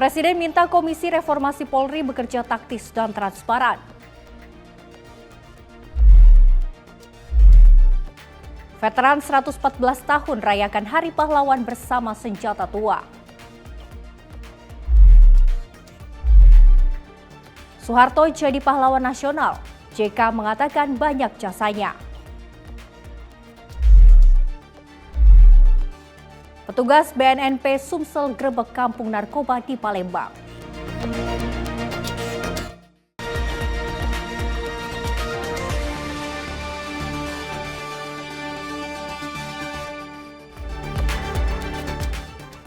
Presiden minta Komisi Reformasi Polri bekerja taktis dan transparan. Veteran 114 tahun rayakan Hari Pahlawan bersama senjata tua. Soeharto jadi pahlawan nasional. JK mengatakan banyak jasanya. Petugas BNNP Sumsel grebek kampung narkoba di Palembang.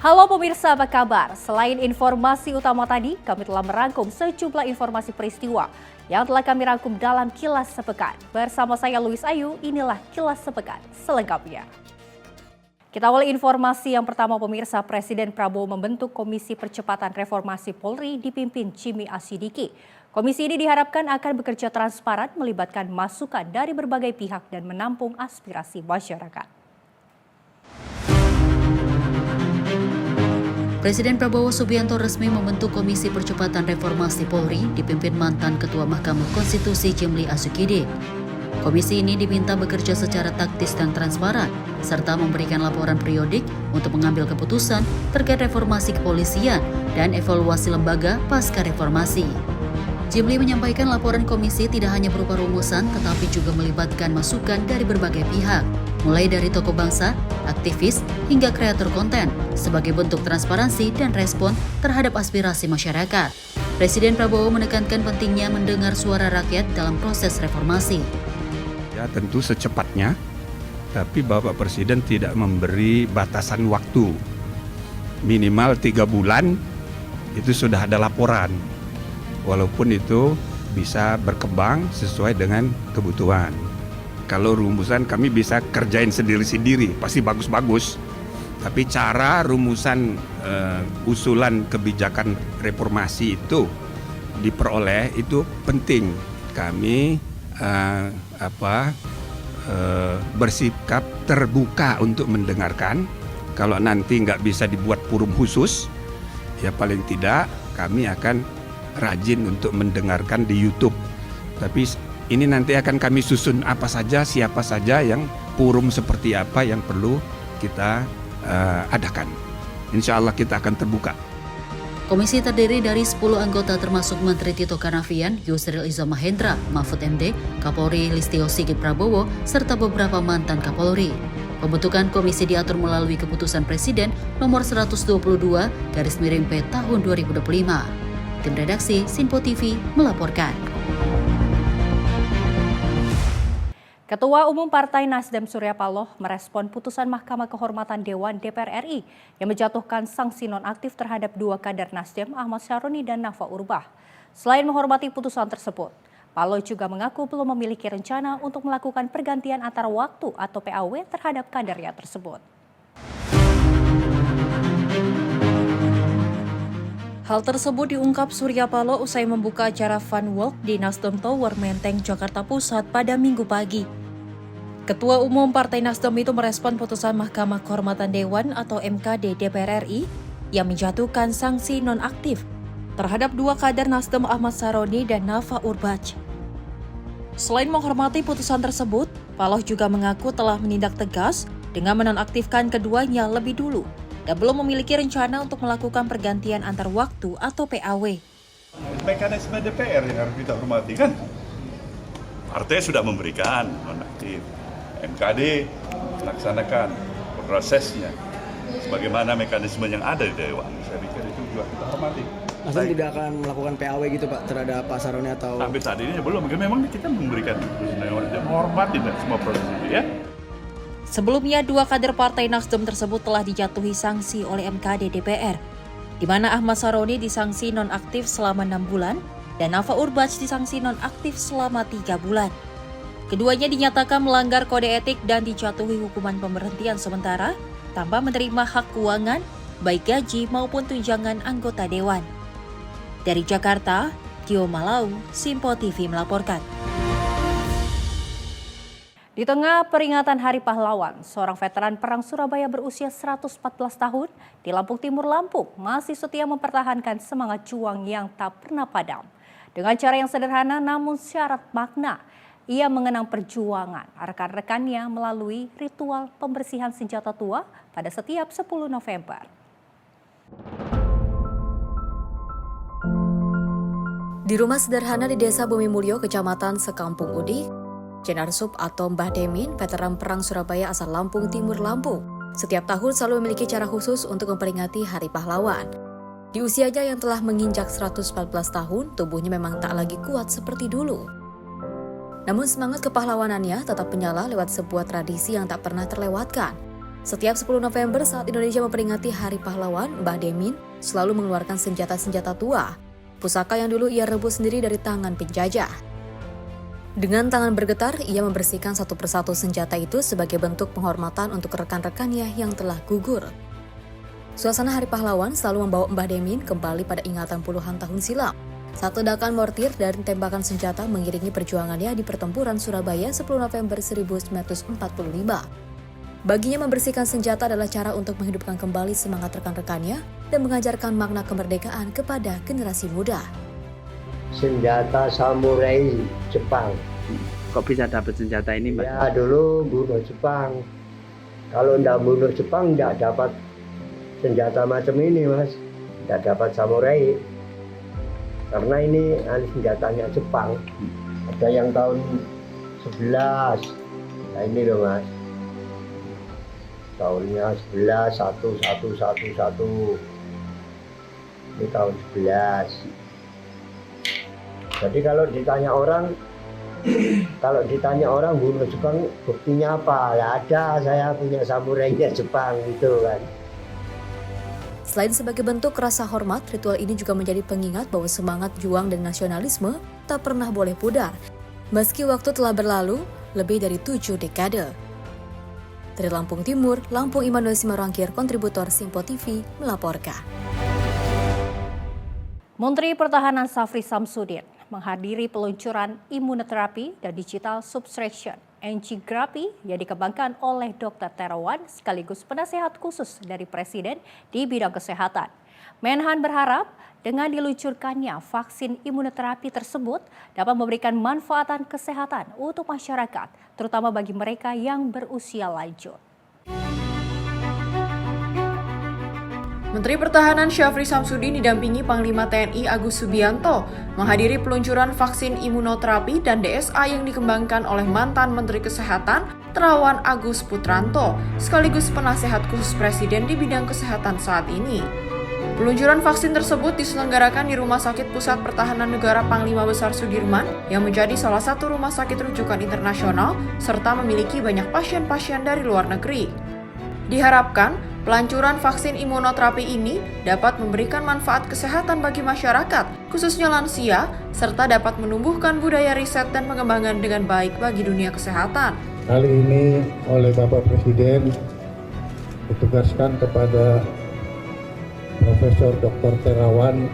Halo pemirsa, apa kabar? Selain informasi utama tadi, kami telah merangkum sejumlah informasi peristiwa yang telah kami rangkum dalam Kilas Sepekan. Bersama saya Luis Ayu, inilah Kilas Sepekan selengkapnya. Kita awali informasi yang pertama pemirsa, Presiden Prabowo membentuk Komisi Percepatan Reformasi Polri dipimpin Jimmy Asidiki. Komisi ini diharapkan akan bekerja transparan, melibatkan masukan dari berbagai pihak dan menampung aspirasi masyarakat. Presiden Prabowo Subianto resmi membentuk Komisi Percepatan Reformasi Polri dipimpin mantan Ketua Mahkamah Konstitusi Jimli Asyidiki. Komisi ini diminta bekerja secara taktis dan transparan, serta memberikan laporan periodik untuk mengambil keputusan terkait reformasi kepolisian dan evaluasi lembaga pasca reformasi. Jimli menyampaikan laporan komisi tidak hanya berupa rumusan, tetapi juga melibatkan masukan dari berbagai pihak, mulai dari tokoh bangsa, aktivis, hingga kreator konten, sebagai bentuk transparansi dan respon terhadap aspirasi masyarakat. Presiden Prabowo menekankan pentingnya mendengar suara rakyat dalam proses reformasi. Ya, tentu secepatnya, tapi Bapak Presiden tidak memberi batasan waktu. Minimal 3 bulan itu sudah ada laporan. Walaupun itu bisa berkembang sesuai dengan kebutuhan. Kalau rumusan kami bisa kerjain sendiri-sendiri, pasti bagus-bagus. Tapi cara rumusan usulan kebijakan reformasi itu diperoleh itu penting. Kami bersikap terbuka untuk mendengarkan. Kalau nanti nggak bisa dibuat forum khusus, ya paling tidak kami akan rajin untuk mendengarkan di YouTube. Tapi ini nanti akan kami susun apa saja, siapa saja yang forum seperti apa yang perlu kita adakan. Insya Allah kita akan terbuka. Komisi terdiri dari 10 anggota termasuk Menteri Tito Karnavian, Yusril Iza Mahendra, Mahfud MD, Kapolri Listio Sigit Prabowo, serta beberapa mantan Kapolri. Pembentukan komisi diatur melalui keputusan Presiden nomor 122/P tahun 2025. Tim redaksi Sinpo TV melaporkan. Ketua Umum Partai Nasdem Surya Paloh merespon putusan Mahkamah Kehormatan Dewan DPR RI yang menjatuhkan sanksi nonaktif terhadap 2 kader Nasdem, Ahmad Syaroni dan Nafa Urbach. Selain menghormati putusan tersebut, Paloh juga mengaku belum memiliki rencana untuk melakukan pergantian antar waktu atau PAW terhadap kadernya tersebut. Hal tersebut diungkap Surya Paloh usai membuka acara Fun Walk di Nasdem Tower, Menteng, Jakarta Pusat pada Minggu pagi. Ketua Umum Partai Nasdem itu merespon putusan Mahkamah Kehormatan Dewan atau MKD DPR RI yang menjatuhkan sanksi nonaktif terhadap 2 kader Nasdem, Ahmad Syaroni dan Nafa Urbach. Selain menghormati putusan tersebut, Paloh juga mengaku telah menindak tegas dengan menonaktifkan keduanya lebih dulu dan belum memiliki rencana untuk melakukan pergantian antar waktu atau PAW. Mekanisme DPR yang harus kita hormati kan? Partai sudah memberikan nonaktif, MKD melaksanakan prosesnya sebagaimana mekanisme yang ada di Dewan. Saya pikir itu juga kita hormati. Nasdem tidak akan melakukan PAW gitu Pak terhadap Pak Syaroni atau? Sampai saat ini belum, memang kita memberikan menghormati semua proses itu ya. Sebelumnya, 2 kader Partai Nasdem tersebut telah dijatuhi sanksi oleh MKD DPR, di mana Ahmad Syaroni disanksi nonaktif selama 6 bulan dan Nafa Urbach disanksi nonaktif selama 3 bulan. Keduanya dinyatakan melanggar kode etik dan dijatuhi hukuman pemberhentian sementara tanpa menerima hak keuangan, baik gaji maupun tunjangan anggota dewan. Dari Jakarta, Tio Malau, Sinpo TV melaporkan. Di tengah peringatan Hari Pahlawan, seorang veteran Perang Surabaya berusia 114 tahun di Lampung Timur, Lampung masih setia mempertahankan semangat juang yang tak pernah padam. Dengan cara yang sederhana namun syarat makna, ia mengenang perjuangan rekan-rekannya melalui ritual pembersihan senjata tua pada setiap 10 November. Di rumah sederhana di Desa Bumi Mulyo, Kecamatan Sekampung Udik, Jenarsup atau Mbah Demin, veteran Perang Surabaya asal Lampung Timur, Lampung, setiap tahun selalu memiliki cara khusus untuk memperingati Hari Pahlawan. Di usianya yang telah menginjak 114 tahun, tubuhnya memang tak lagi kuat seperti dulu. Namun semangat kepahlawanannya tetap menyala lewat sebuah tradisi yang tak pernah terlewatkan. Setiap 10 November saat Indonesia memperingati Hari Pahlawan, Mbah Demin selalu mengeluarkan senjata-senjata tua, pusaka yang dulu ia rebut sendiri dari tangan penjajah. Dengan tangan bergetar, ia membersihkan satu persatu senjata itu sebagai bentuk penghormatan untuk rekan-rekannya yang telah gugur. Suasana Hari Pahlawan selalu membawa Mbah Demin kembali pada ingatan puluhan tahun silam. Saat ledakan mortir dan tembakan senjata mengiringi perjuangannya di pertempuran Surabaya 10 November 1945. Baginya membersihkan senjata adalah cara untuk menghidupkan kembali semangat rekan-rekannya dan mengajarkan makna kemerdekaan kepada generasi muda. Senjata samurai Jepang. Kok bisa dapat senjata ini, Mbak? Ya dulu bunuh Jepang. Kalau ndak bunuh Jepang ndak dapat senjata macam ini, Mas. Ndak dapat samurai. Karena ini senjatanya Jepang. Ada yang tahun 11. Nah ini loh, Mas. Tahunnya 11 1111. Ini tahun 11. Jadi kalau ditanya orang bunuh Jepang buktinya apa? Ya ada, saya punya samurainya Jepang gitu kan. Selain sebagai bentuk rasa hormat, ritual ini juga menjadi pengingat bahwa semangat juang dan nasionalisme tak pernah boleh pudar. Meski waktu telah berlalu lebih dari 7 dekade. Dari Lampung Timur, Lampung Immanuel Simarangkir, kontributor Simpo TV melaporkan. Menteri Pertahanan Syafri Samsudin menghadiri peluncuran imunoterapi dan digital subtraction angiography yang dikembangkan oleh Dr. Terawan sekaligus penasehat khusus dari Presiden di bidang kesehatan. Menhan berharap dengan diluncurkannya vaksin imunoterapi tersebut dapat memberikan manfaatan kesehatan untuk masyarakat, terutama bagi mereka yang berusia lanjut. Menteri Pertahanan Syafri Samsudin didampingi Panglima TNI Agus Subianto menghadiri peluncuran vaksin imunoterapi dan DSA yang dikembangkan oleh mantan Menteri Kesehatan Terawan Agus Putranto, sekaligus penasehat khusus Presiden di bidang kesehatan saat ini. Peluncuran vaksin tersebut diselenggarakan di Rumah Sakit Pusat Pertahanan Negara Panglima Besar Sudirman yang menjadi salah satu rumah sakit rujukan internasional serta memiliki banyak pasien-pasien dari luar negeri. Diharapkan peluncuran vaksin imunoterapi ini dapat memberikan manfaat kesehatan bagi masyarakat, khususnya lansia, serta dapat menumbuhkan budaya riset dan pengembangan dengan baik bagi dunia kesehatan. Kali ini oleh Bapak Presiden ditugaskan kepada Profesor Dr. Terawan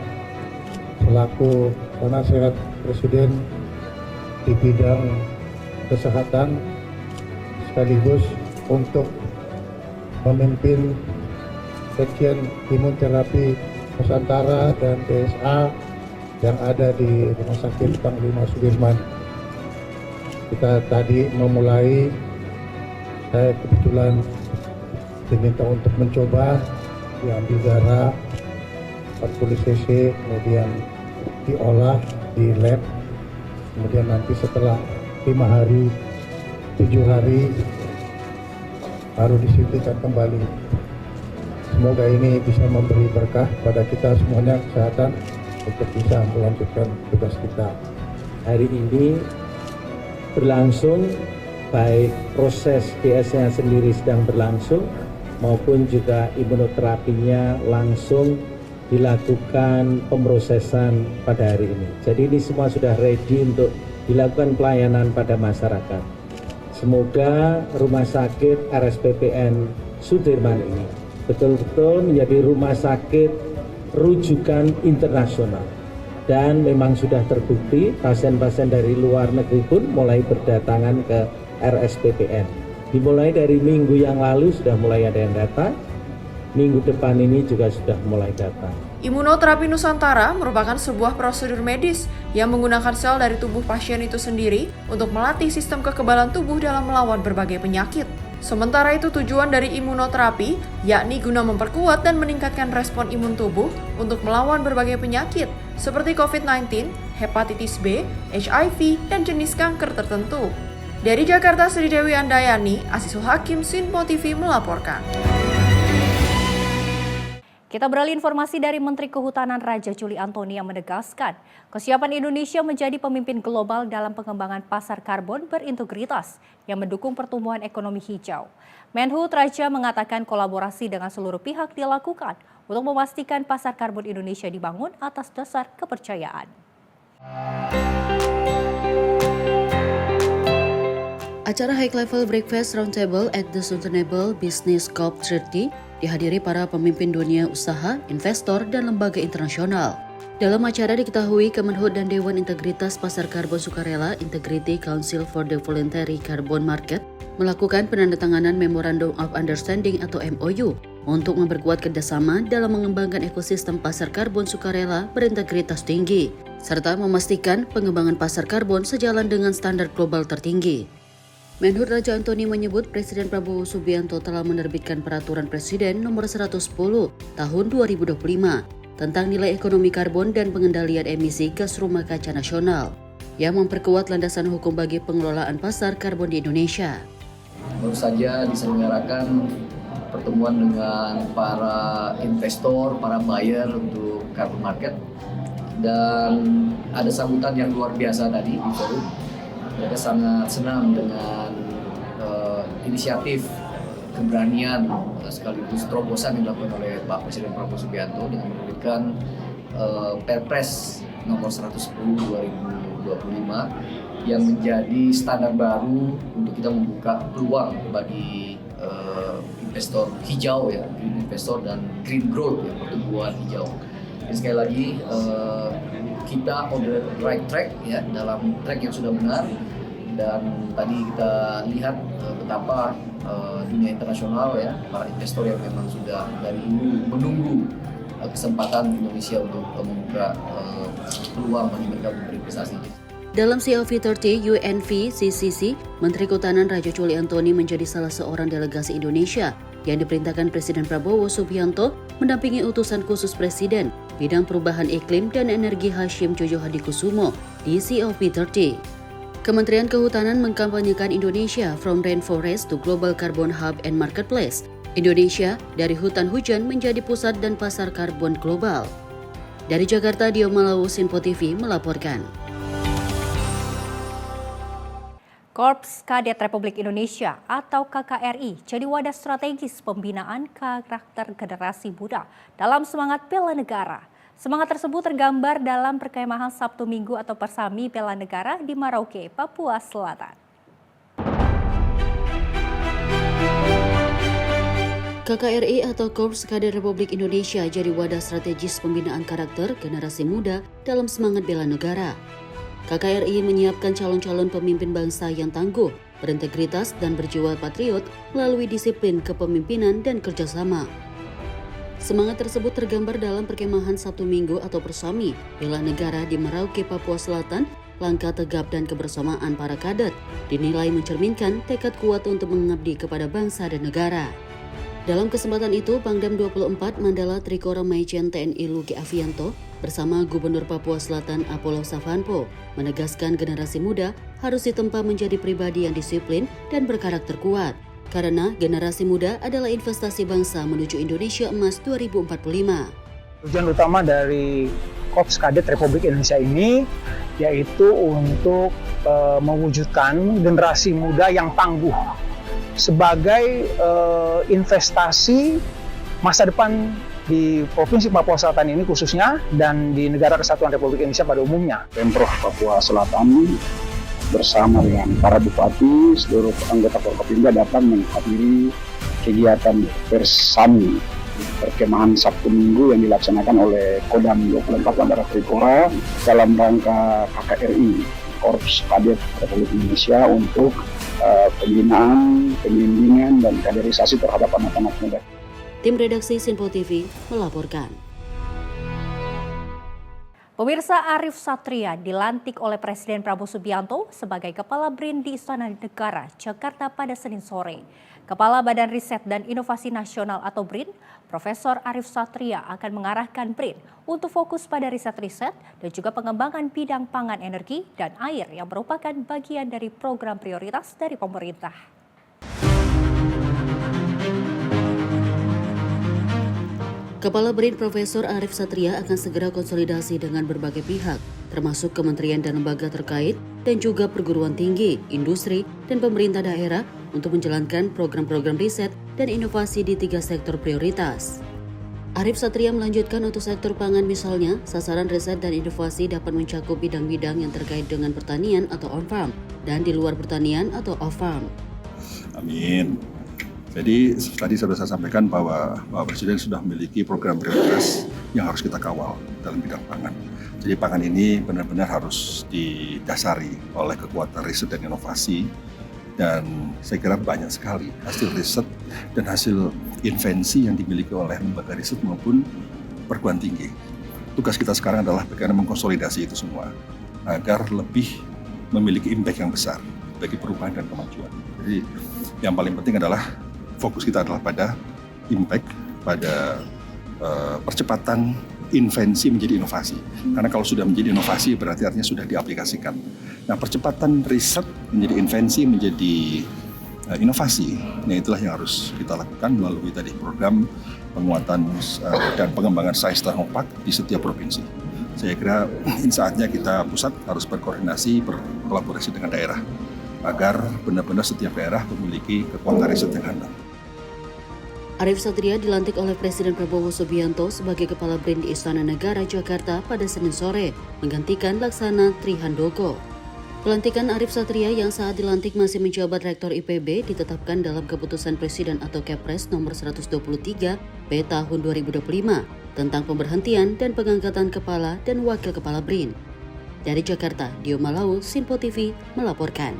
selaku penasehat Presiden di bidang kesehatan sekaligus untuk memimpin Seksian Imunoterapi Nusantara dan DSA yang ada di Rumah Sakit Panglima Sudirman. Kita tadi memulai, saya kebetulan diminta untuk mencoba diambil darah 40 cc, kemudian diolah di lab, kemudian nanti setelah 5 hari, 7 hari baru disuntikan kembali. Semoga ini bisa memberi berkah pada kita semuanya kesehatan untuk bisa melanjutkan tugas kita. Hari ini berlangsung, baik proses DSA sendiri sedang berlangsung maupun juga imunoterapinya langsung dilakukan pemrosesan pada hari ini. Jadi ini semua sudah ready untuk dilakukan pelayanan pada masyarakat. Semoga Rumah Sakit RSPPN Sudirman ini betul-betul menjadi rumah sakit rujukan internasional. Dan memang sudah terbukti pasien-pasien dari luar negeri pun mulai berdatangan ke RSPPN. Dimulai dari minggu yang lalu sudah mulai ada yang datang, minggu depan ini juga sudah mulai datang. Imunoterapi Nusantara merupakan sebuah prosedur medis yang menggunakan sel dari tubuh pasien itu sendiri untuk melatih sistem kekebalan tubuh dalam melawan berbagai penyakit. Sementara itu tujuan dari imunoterapi yakni guna memperkuat dan meningkatkan respon imun tubuh untuk melawan berbagai penyakit seperti COVID-19, hepatitis B, HIV, dan jenis kanker tertentu. Dari Jakarta, Sri Dewi Andayani, Asisul Hakim, Sinpo TV melaporkan. Kita beralih informasi dari Menteri Kehutanan Raja Juli Antoni yang menegaskan kesiapan Indonesia menjadi pemimpin global dalam pengembangan pasar karbon berintegritas yang mendukung pertumbuhan ekonomi hijau. Menhub Raja mengatakan kolaborasi dengan seluruh pihak dilakukan untuk memastikan pasar karbon Indonesia dibangun atas dasar kepercayaan. Acara High Level Breakfast Roundtable at the Sustainable Business COP30 dihadiri para pemimpin dunia usaha, investor, dan lembaga internasional. Dalam acara diketahui Kemenhub dan Dewan Integritas Pasar Karbon Sukarela Integrity Council for the Voluntary Carbon Market melakukan penandatanganan Memorandum of Understanding atau MOU untuk memperkuat kerjasama dalam mengembangkan ekosistem pasar karbon sukarela berintegritas tinggi, serta memastikan pengembangan pasar karbon sejalan dengan standar global tertinggi. Menhub Raja Antoni menyebut Presiden Prabowo Subianto telah menerbitkan Peraturan Presiden Nomor 110 Tahun 2025 tentang nilai ekonomi karbon dan pengendalian emisi gas rumah kaca nasional yang memperkuat landasan hukum bagi pengelolaan pasar karbon di Indonesia. Baru saja diselenggarakan pertemuan dengan para investor, para buyer untuk carbon market, dan ada sambutan yang luar biasa tadi di forum. Mereka sangat senang dengan inisiatif, keberanian, sekaligus terobosan yang dilakukan oleh Pak Presiden Prabowo Subianto dengan menerbitkan Perpres Nomor 110 2025 yang menjadi standar baru untuk kita membuka peluang bagi investor hijau, ya, green investor dan green growth, ya, pertumbuhan hijau. Jadi sekali lagi kita on the right track, ya, dalam track yang sudah benar. Dan tadi kita lihat betapa dunia internasional, ya, para investor yang memang sudah dari dulu menunggu kesempatan Indonesia untuk membuka peluang bagi mereka berinvestasi. Dalam COP30 UNFCCC, Menteri Kehutanan Raja Juli Antoni menjadi salah seorang delegasi Indonesia yang diperintahkan Presiden Prabowo Subianto mendampingi utusan khusus Presiden bidang perubahan iklim dan energi Hashim Jojo Hadikusumo di COP30. Kementerian Kehutanan mengkampanyekan Indonesia from Rainforest to Global Carbon Hub and Marketplace. Indonesia dari hutan hujan menjadi pusat dan pasar karbon global. Dari Jakarta, Dio Malawu, Sinpo TV melaporkan. Korps Kadet Republik Indonesia atau KKRI jadi wadah strategis pembinaan karakter generasi muda dalam semangat bela negara. Semangat tersebut tergambar dalam perkemahan Sabtu Minggu atau Persami Bela Negara di Merauke, Papua Selatan. KKRI atau Korps Kadet Republik Indonesia jadi wadah strategis pembinaan karakter generasi muda dalam semangat bela negara. KKRI menyiapkan calon-calon pemimpin bangsa yang tangguh, berintegritas dan berjiwa patriot melalui disiplin kepemimpinan dan kerjasama. Semangat tersebut tergambar dalam perkemahan Sabtu Minggu atau Persami Bela Negara di Merauke, Papua Selatan. Langkah tegap dan kebersamaan para kadet dinilai mencerminkan tekad kuat untuk mengabdi kepada bangsa dan negara. Dalam kesempatan itu, Pangdam 24 Mandala Trikora Maijen TNI Lugi Avianto bersama Gubernur Papua Selatan Apollo Savanpo menegaskan generasi muda harus ditempa menjadi pribadi yang disiplin dan berkarakter kuat. Karena generasi muda adalah investasi bangsa menuju Indonesia Emas 2045. Tujuan utama dari Korps Kadet Republik Indonesia ini yaitu untuk mewujudkan generasi muda yang tangguh sebagai investasi masa depan di Provinsi Papua Selatan ini khususnya dan di Negara Kesatuan Republik Indonesia pada umumnya. Pemprov Papua Selatan bersama dengan para bupati, seluruh anggota Forkopimda datang menghadiri kegiatan Persami perkemahan Sabtu Minggu yang dilaksanakan oleh Kodam 24 Mandala Trikora dalam rangka KKRI Korps Kadet Republik Indonesia untuk pembinaan, pembimbingan, dan kaderisasi terhadap anak-anak muda. Tim redaksi Sinpo TV melaporkan. Pemirsa, Arief Satria dilantik oleh Presiden Prabowo Subianto sebagai Kepala BRIN di Istana Negara, Jakarta pada Senin sore. Kepala Badan Riset dan Inovasi Nasional atau BRIN, Profesor Arief Satria akan mengarahkan BRIN untuk fokus pada riset-riset dan juga pengembangan bidang pangan, energi, dan air yang merupakan bagian dari program prioritas dari pemerintah. Kepala BRIN Profesor Arief Satria akan segera konsolidasi dengan berbagai pihak, termasuk kementerian dan lembaga terkait, dan juga perguruan tinggi, industri, dan pemerintah daerah untuk menjalankan program-program riset dan inovasi di 3 sektor prioritas. Arief Satria melanjutkan untuk sektor pangan misalnya, sasaran riset dan inovasi dapat mencakup bidang-bidang yang terkait dengan pertanian atau on-farm, dan di luar pertanian atau off-farm. Amin. Jadi tadi sudah saya sampaikan bahwa Bapak Presiden sudah memiliki program prioritas yang harus kita kawal dalam bidang pangan. Jadi pangan ini benar-benar harus didasari oleh kekuatan riset dan inovasi, dan saya kira banyak sekali hasil riset dan hasil invensi yang dimiliki oleh lembaga riset maupun perguruan tinggi. Tugas kita sekarang adalah bagaimana mengkonsolidasi itu semua agar lebih memiliki impact yang besar bagi perubahan dan kemajuan. Jadi yang paling penting adalah fokus kita adalah pada impact, pada percepatan invensi menjadi inovasi. Karena kalau sudah menjadi inovasi berarti artinya sudah diaplikasikan. Nah, percepatan riset menjadi invensi menjadi inovasi. Nah, itulah yang harus kita lakukan melalui tadi program penguatan dan pengembangan sains teknopark di setiap provinsi. Saya kira saatnya kita pusat harus berkoordinasi, berkolaborasi dengan daerah agar benar-benar setiap daerah memiliki kekuatan riset yang handal. Arief Satria dilantik oleh Presiden Prabowo Subianto sebagai Kepala BRIN di Istana Negara, Jakarta pada Senin sore, menggantikan Laksana Trihandoko. Pelantikan Arief Satria yang saat dilantik masih menjabat Rektor IPB ditetapkan dalam Keputusan Presiden atau Kepres nomor 123 P tahun 2025 tentang pemberhentian dan pengangkatan Kepala dan Wakil Kepala BRIN. Dari Jakarta, Dio Malau, Sinpo TV melaporkan.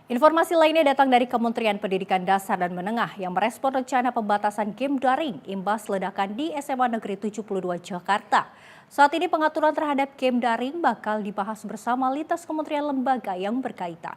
Informasi lainnya datang dari Kementerian Pendidikan Dasar dan Menengah yang merespon rencana pembatasan game daring imbas ledakan di SMA Negeri 72 Jakarta. Saat ini pengaturan terhadap game daring bakal dibahas bersama lintas kementerian lembaga yang berkaitan.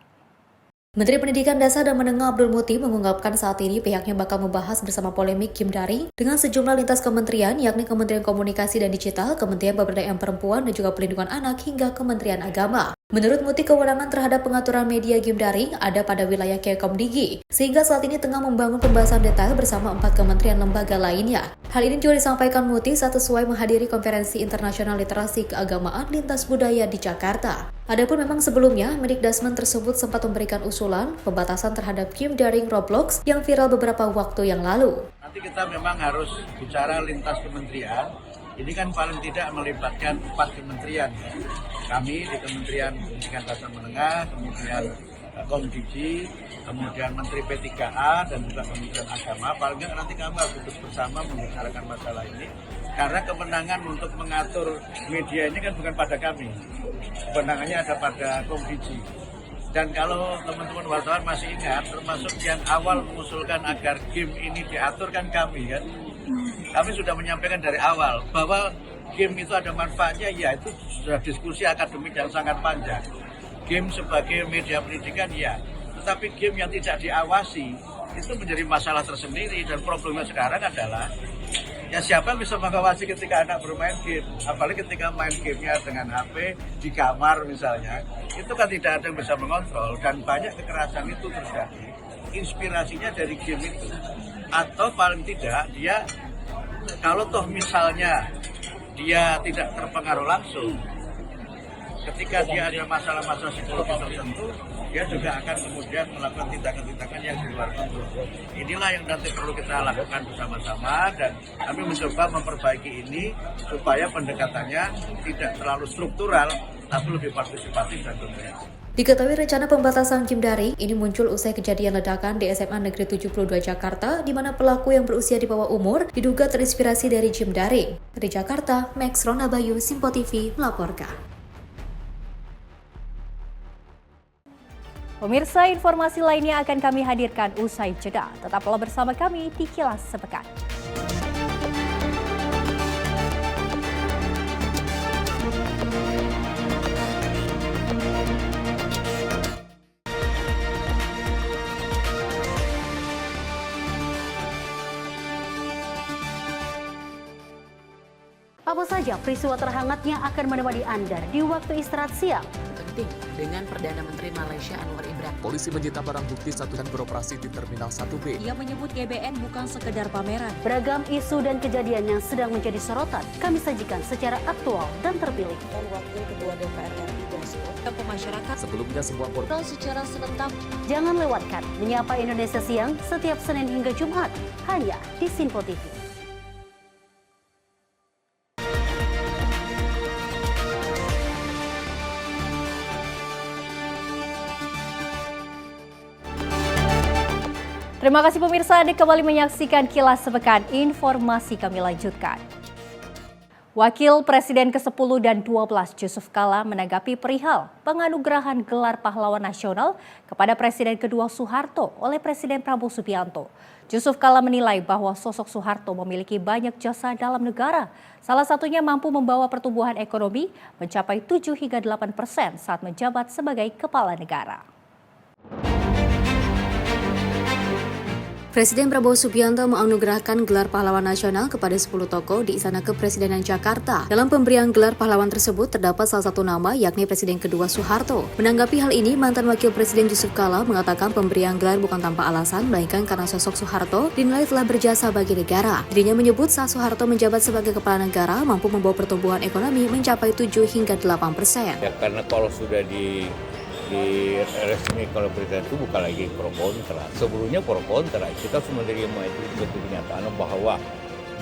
Menteri Pendidikan Dasar dan Menengah Abdul Muti mengungkapkan saat ini pihaknya bakal membahas bersama polemik game daring dengan sejumlah lintas kementerian, yakni Kementerian Komunikasi dan Digital, Kementerian Pemberdayaan Perempuan dan juga Perlindungan Anak hingga Kementerian Agama. Menurut Muti, kewenangan terhadap pengaturan media game daring ada pada wilayah Kekomdigi, sehingga saat ini tengah membangun pembahasan detail bersama 4 kementerian lembaga lainnya. Hal ini juga disampaikan Muti saat sesuai menghadiri Konferensi Internasional Literasi Keagamaan Lintas Budaya di Jakarta. Adapun memang sebelumnya, Mendikdasmen tersebut sempat memberikan usulan pembatasan terhadap game daring Roblox yang viral beberapa waktu yang lalu. Nanti kita memang harus bicara lintas kementerian. Ini kan paling tidak melibatkan 4 kementerian. Kami di Kementerian Pendidikan Dasar Menengah, kemudian Komdigi, kemudian Menteri P3A dan juga Kementerian Agama. Paling tidak nanti kami harus duduk bersama membicarakan masalah ini. Karena kewenangan untuk mengatur media ini kan bukan pada kami. Kewenangannya ada pada Komdigi. Dan kalau teman-teman wartawan masih ingat, termasuk yang awal mengusulkan agar game ini diatur kan kami kan. Kami sudah menyampaikan dari awal bahwa game itu ada manfaatnya, ya itu sudah diskusi akademik yang sangat panjang. Game sebagai media pendidikan ya, tetapi game yang tidak diawasi itu menjadi masalah tersendiri, dan problemnya sekarang adalah ya siapa yang bisa mengawasi ketika anak bermain game, apalagi ketika main gamenya dengan HP di kamar misalnya, itu kan tidak ada yang bisa mengontrol, dan banyak kekerasan itu terjadi. Inspirasinya dari game itu, atau paling tidak dia kalau toh misalnya dia tidak terpengaruh langsung, ketika dia ada masalah-masalah psikologi tertentu, dia juga akan kemudian melakukan tindakan-tindakan yang di luar kontrol. Inilah yang nanti perlu kita lakukan bersama-sama, dan kami mencoba memperbaiki ini supaya pendekatannya tidak terlalu struktural, tapi lebih partisipatif dan komprehensif. Diketahui rencana pembatasan game daring ini muncul usai kejadian ledakan di SMA Negeri 72 Jakarta, di mana pelaku yang berusia di bawah umur diduga terinspirasi dari game daring. Dari Jakarta, Max Ronabayu, Simpo TV melaporkan. Pemirsa, informasi lainnya akan kami hadirkan usai jeda. Tetaplah bersama kami di Kilas Sepekan. Apa saja peristiwa terhangatnya akan menemani Anda di waktu istirahat siang? Penting dengan Perdana Menteri Malaysia Anwar Ibrahim. Polisi menyita barang bukti dan beroperasi di Terminal 1B. Ia menyebut GBN bukan sekedar pameran. Beragam isu dan kejadian yang sedang menjadi sorotan kami sajikan secara aktual dan terpilih. Dan Wakil Ketua DPR RI Dasko ke masyarakat. Sebelumnya sebuah portal Secara serentak, jangan lewatkan Menyapa Indonesia Siang setiap Senin hingga Jumat hanya di Simpo TV. Terima kasih pemirsa, Anda kembali menyaksikan Kilas Sepekan. Informasi kami lanjutkan. Wakil Presiden ke-10 dan 12 Yusuf Kala menanggapi perihal penganugerahan gelar pahlawan nasional kepada Presiden kedua Soeharto oleh Presiden Prabowo Subianto. Yusuf Kala menilai bahwa sosok Soeharto memiliki banyak jasa dalam negara. Salah satunya mampu membawa pertumbuhan ekonomi mencapai 7 hingga 8% saat menjabat sebagai kepala negara. Presiden Prabowo Subianto menganugerahkan gelar pahlawan nasional kepada 10 tokoh di Istana Kepresidenan Jakarta. Dalam pemberian gelar pahlawan tersebut terdapat salah satu nama, yakni Presiden kedua Soeharto. Menanggapi hal ini, mantan Wakil Presiden Yusuf Kala mengatakan pemberian gelar bukan tanpa alasan, melainkan karena sosok Soeharto dinilai telah berjasa bagi negara. Dirinya menyebut saat Soeharto menjabat sebagai kepala negara mampu membawa pertumbuhan ekonomi mencapai 7 hingga 8%. Ya, karena kalau sudah di resmi kalau presiden itu bukan lagi pro kontra. Sebelumnya pro kontra, kita harus menerima itu sebagai kenyataan bahwa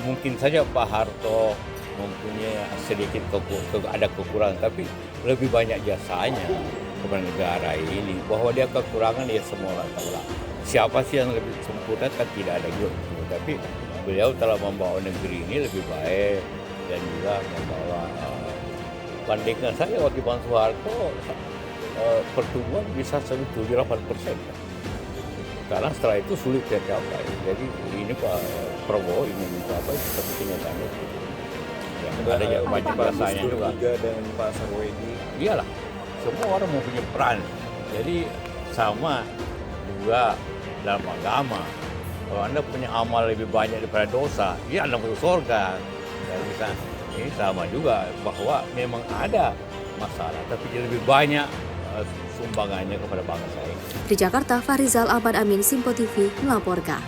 mungkin saja Pak Harto mempunyai sedikit ada kekurangan, tapi lebih banyak jasanya kepada negara ini. Bahwa dia kekurangan ya semua orang tahu lah. Siapa sih yang lebih sempurna kan tidak ada juga. Tapi beliau telah membawa negeri ini lebih baik dan juga membawa bandingkan saja waktu Bang Soeharto. Pertumbuhan bisa sampai 7-8%. Karena setelah itu sulit tercapai. Jadi ini Pak Prabowo ingin mencapai seperti kenyataan itu. Ya, ada banyak bahasanya juga. Dan Pak Sarwedi. Iyalah, semua orang mempunyai peran. Jadi sama juga dalam agama. Kalau Anda punya amal lebih banyak daripada dosa, ya Anda masuk surga. Jadi ini sama juga bahwa memang ada masalah, tapi lebih banyak sumbangannya kepada bangsa ini. Di Jakarta, Farizal Ahmad Amin, Simpo TV melaporkan.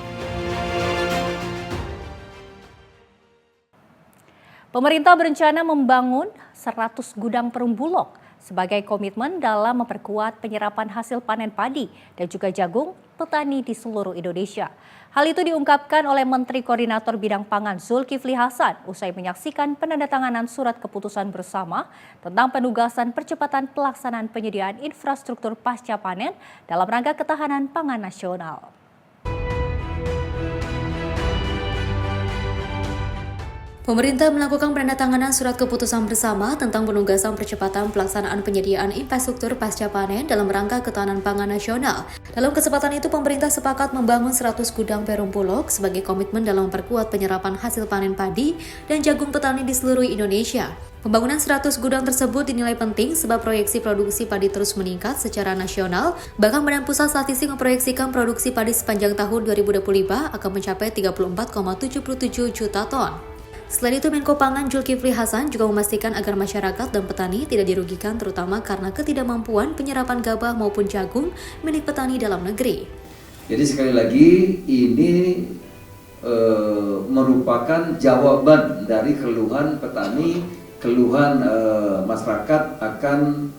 Pemerintah berencana membangun 100 gudang perum bulog sebagai komitmen dalam memperkuat penyerapan hasil panen padi dan juga jagung petani di seluruh Indonesia. Hal itu diungkapkan oleh Menteri Koordinator Bidang Pangan Zulkifli Hasan usai menyaksikan penandatanganan surat keputusan bersama tentang penugasan percepatan pelaksanaan penyediaan infrastruktur pasca panen dalam rangka ketahanan pangan nasional. Pemerintah melakukan penandatanganan surat keputusan bersama tentang penugasan percepatan pelaksanaan penyediaan infrastruktur pasca panen dalam rangka ketahanan pangan nasional. Dalam kesempatan itu, pemerintah sepakat membangun 100 gudang perum bulog sebagai komitmen dalam memperkuat penyerapan hasil panen padi dan jagung petani di seluruh Indonesia. Pembangunan 100 gudang tersebut dinilai penting sebab proyeksi produksi padi terus meningkat secara nasional. Bahkan Badan Pusat Statistik memproyeksikan produksi padi sepanjang tahun 2025 akan mencapai 34,77 juta ton. Selain itu, Menko Pangan Zulkifli Hasan juga memastikan agar masyarakat dan petani tidak dirugikan terutama karena ketidakmampuan penyerapan gabah maupun jagung milik petani dalam negeri. Jadi sekali lagi ini merupakan jawaban dari keluhan petani, keluhan masyarakat akan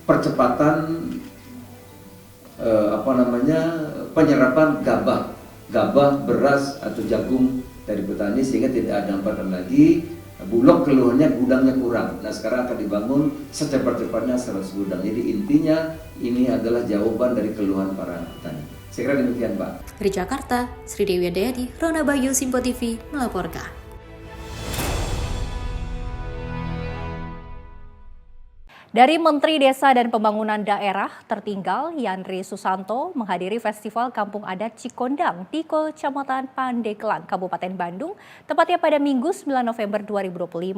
percepatan penyerapan gabah, beras atau jagung dari petani sehingga tidak ada hambatan lagi Bulog keluhannya gudangnya kurang. Nah sekarang akan dibangun secepat-cepatnya 100 gudang. Jadi intinya ini adalah jawaban dari keluhan para petani. Saya kira demikian Pak. Dari Jakarta, Sri Dewi Dayati, Rona Bayu, Simpo TV melaporkan. Dari Menteri Desa dan Pembangunan Daerah tertinggal, Yandri Susanto menghadiri Festival Kampung Adat Cikondang di Kecamatan Pandeglang, Kabupaten Bandung, tepatnya pada Minggu 9 November 2025.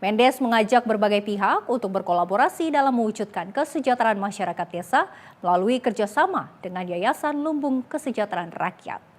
Mendes mengajak berbagai pihak untuk berkolaborasi dalam mewujudkan kesejahteraan masyarakat desa melalui kerjasama dengan Yayasan Lumbung Kesejahteraan Rakyat.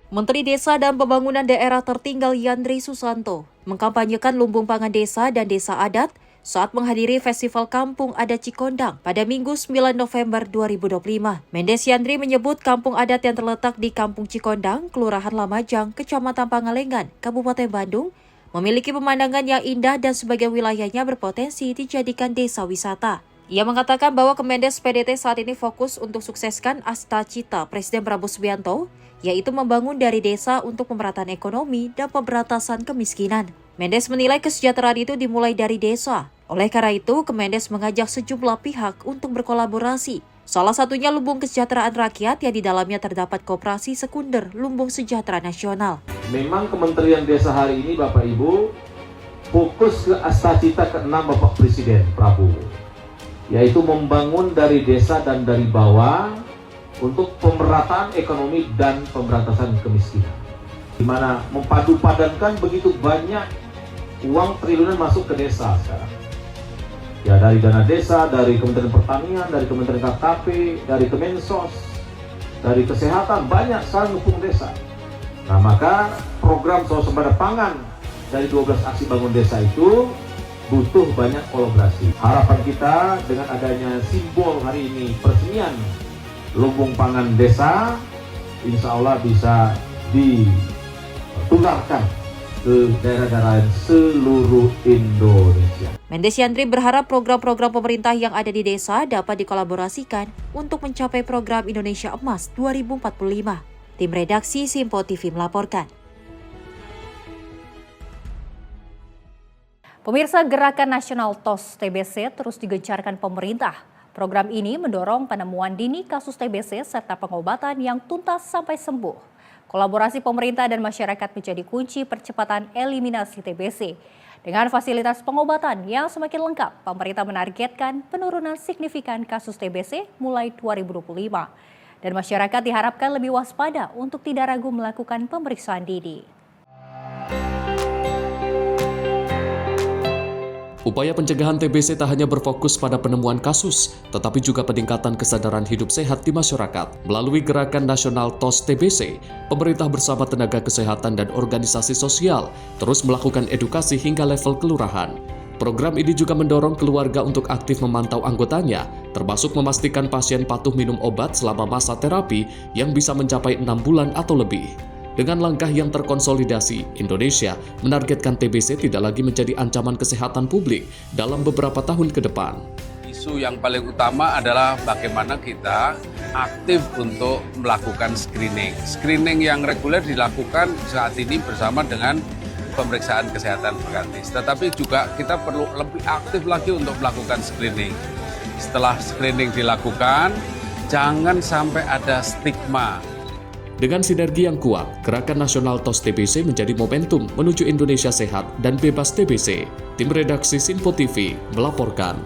Menteri Desa dan Pembangunan Daerah tertinggal Yandri Susanto mengkampanyekan lumbung pangan desa dan desa adat saat menghadiri Festival Kampung Adat Cikondang pada Minggu 9 November 2025. Mendes Yandri menyebut kampung adat yang terletak di Kampung Cikondang, Kelurahan Lamajang, Kecamatan Pangalengan, Kabupaten Bandung, memiliki pemandangan yang indah dan sebagian wilayahnya berpotensi dijadikan desa wisata. Ia mengatakan bahwa Kemendes PDT saat ini fokus untuk sukseskan cita Presiden Prabowo Subianto, yaitu membangun dari desa untuk pemerataan ekonomi dan pemberantasan kemiskinan. Mendes menilai kesejahteraan itu dimulai dari desa. Oleh karena itu, Kemendes mengajak sejumlah pihak untuk berkolaborasi. Salah satunya Lumbung Kesejahteraan Rakyat yang di dalamnya terdapat koperasi sekunder Lumbung Sejahtera Nasional. Memang Kementerian Desa hari ini Bapak Ibu fokus ke cita ke-6 Bapak Presiden Prabowo, yaitu membangun dari desa dan dari bawah untuk pemerataan ekonomi dan pemberantasan kemiskinan, di mana mempadu-padankan begitu banyak uang triliunan masuk ke desa sekarang. Ya, dari dana desa, dari Kementerian Pertanian, dari Kementerian KKP, dari Kemensos, dari Kesehatan, banyak sekali dukung desa. Nah, maka program swasembada pangan dari 12 aksi bangun desa itu butuh banyak kolaborasi. Harapan kita dengan adanya simbol hari ini, peresmian lumbung pangan desa, insya Allah bisa ditularkan ke daerah-daerah seluruh Indonesia. Mendes Yandri berharap program-program pemerintah yang ada di desa dapat dikolaborasikan untuk mencapai program Indonesia Emas 2045. Tim redaksi Simpo TV melaporkan. Pemirsa, Gerakan Nasional TOS TBC terus digencarkan pemerintah. Program ini mendorong penemuan dini kasus TBC serta pengobatan yang tuntas sampai sembuh. Kolaborasi pemerintah dan masyarakat menjadi kunci percepatan eliminasi TBC. Dengan fasilitas pengobatan yang semakin lengkap, pemerintah menargetkan penurunan signifikan kasus TBC mulai 2025. Dan masyarakat diharapkan lebih waspada untuk tidak ragu melakukan pemeriksaan dini. Upaya pencegahan TBC tak hanya berfokus pada penemuan kasus, tetapi juga peningkatan kesadaran hidup sehat di masyarakat. Melalui Gerakan Nasional TOS TBC, pemerintah bersama tenaga kesehatan dan organisasi sosial terus melakukan edukasi hingga level kelurahan. Program ini juga mendorong keluarga untuk aktif memantau anggotanya, termasuk memastikan pasien patuh minum obat selama masa terapi yang bisa mencapai 6 bulan atau lebih. Dengan langkah yang terkonsolidasi, Indonesia menargetkan TBC tidak lagi menjadi ancaman kesehatan publik dalam beberapa tahun ke depan. Isu yang paling utama adalah bagaimana kita aktif untuk melakukan screening. Screening yang reguler dilakukan saat ini bersama dengan pemeriksaan kesehatan gratis. Tetapi juga kita perlu lebih aktif lagi untuk melakukan screening. Setelah screening dilakukan, jangan sampai ada stigma. Dengan sinergi yang kuat, Gerakan Nasional TOS TBC menjadi momentum menuju Indonesia sehat dan bebas TBC. Tim redaksi Simpo TV melaporkan.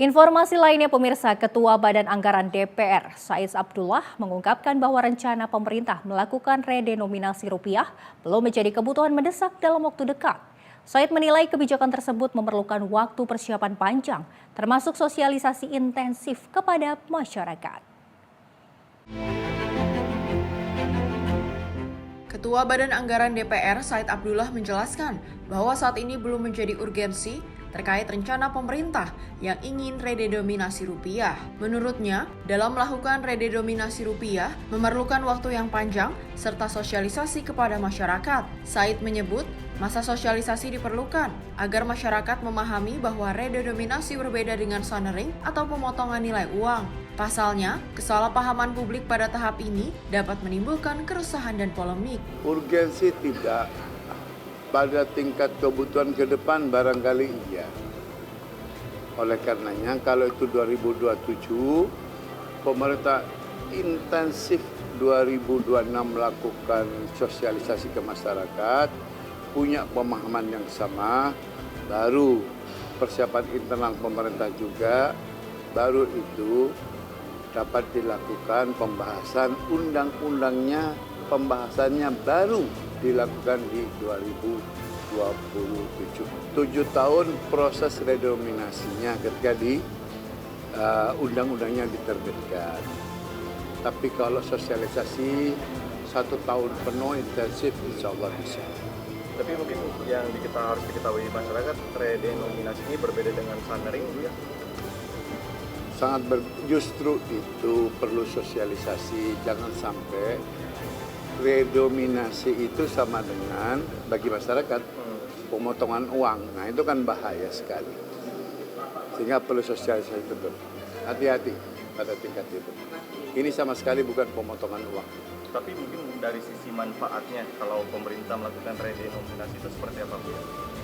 Informasi lainnya pemirsa, Ketua Badan Anggaran DPR, Said Abdullah, mengungkapkan bahwa rencana pemerintah melakukan redenominasi rupiah belum menjadi kebutuhan mendesak dalam waktu dekat. Said menilai kebijakan tersebut memerlukan waktu persiapan panjang, termasuk sosialisasi intensif kepada masyarakat. Ketua Badan Anggaran DPR, Said Abdullah menjelaskan bahwa saat ini belum menjadi urgensi terkait rencana pemerintah yang ingin redenominasi rupiah. Menurutnya, dalam melakukan redenominasi rupiah memerlukan waktu yang panjang serta sosialisasi kepada masyarakat. Said menyebut masa sosialisasi diperlukan agar masyarakat memahami bahwa redenominasi berbeda dengan sonering atau pemotongan nilai uang. Pasalnya, kesalahpahaman publik pada tahap ini dapat menimbulkan keresahan dan polemik. Urgensi tidak, pada tingkat kebutuhan ke depan barangkali iya. Oleh karenanya kalau itu 2027, pemerintah intensif 2026 melakukan sosialisasi ke masyarakat, punya pemahaman yang sama, baru persiapan internal pemerintah juga, baru itu dapat dilakukan pembahasan undang-undangnya, pembahasannya baru dilakukan di 2027. 7 tahun proses redenominasinya ketika di undang-undangnya diterbitkan. Tapi kalau sosialisasi 1 tahun penuh intensif insya Allah bisa. Tapi mungkin yang harus diketahui masyarakat, redenominasi ini berbeda dengan sunring ya? Justru itu perlu sosialisasi, jangan sampai redenominasi itu sama dengan bagi masyarakat pemotongan uang. Nah itu kan bahaya sekali. Sehingga perlu sosialisasi betul. Hati-hati pada tingkat itu. Ini sama sekali bukan pemotongan uang. Tapi mungkin dari sisi manfaatnya, kalau pemerintah melakukan redenominasi itu seperti apa Bu?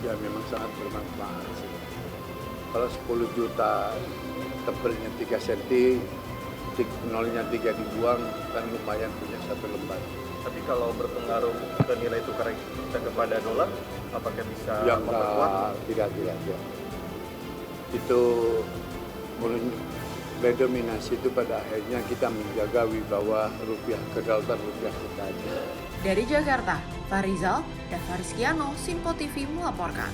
Ya memang sangat bermanfaat sih. Kalau 10 juta tebelnya 3 cm, nolnya 3 dibuang, kan lumayan punya 1 lembar. Tapi kalau berpengaruh ke nilai tukar kita kepada dolar, apakah bisa memperkuat? Tidak. Itu redenominasi itu pada akhirnya kita menjaga wibawa rupiah, kedaulatan rupiah kita aja. Dari Jakarta, Farizal dan Fariskiano, Simpo TV melaporkan.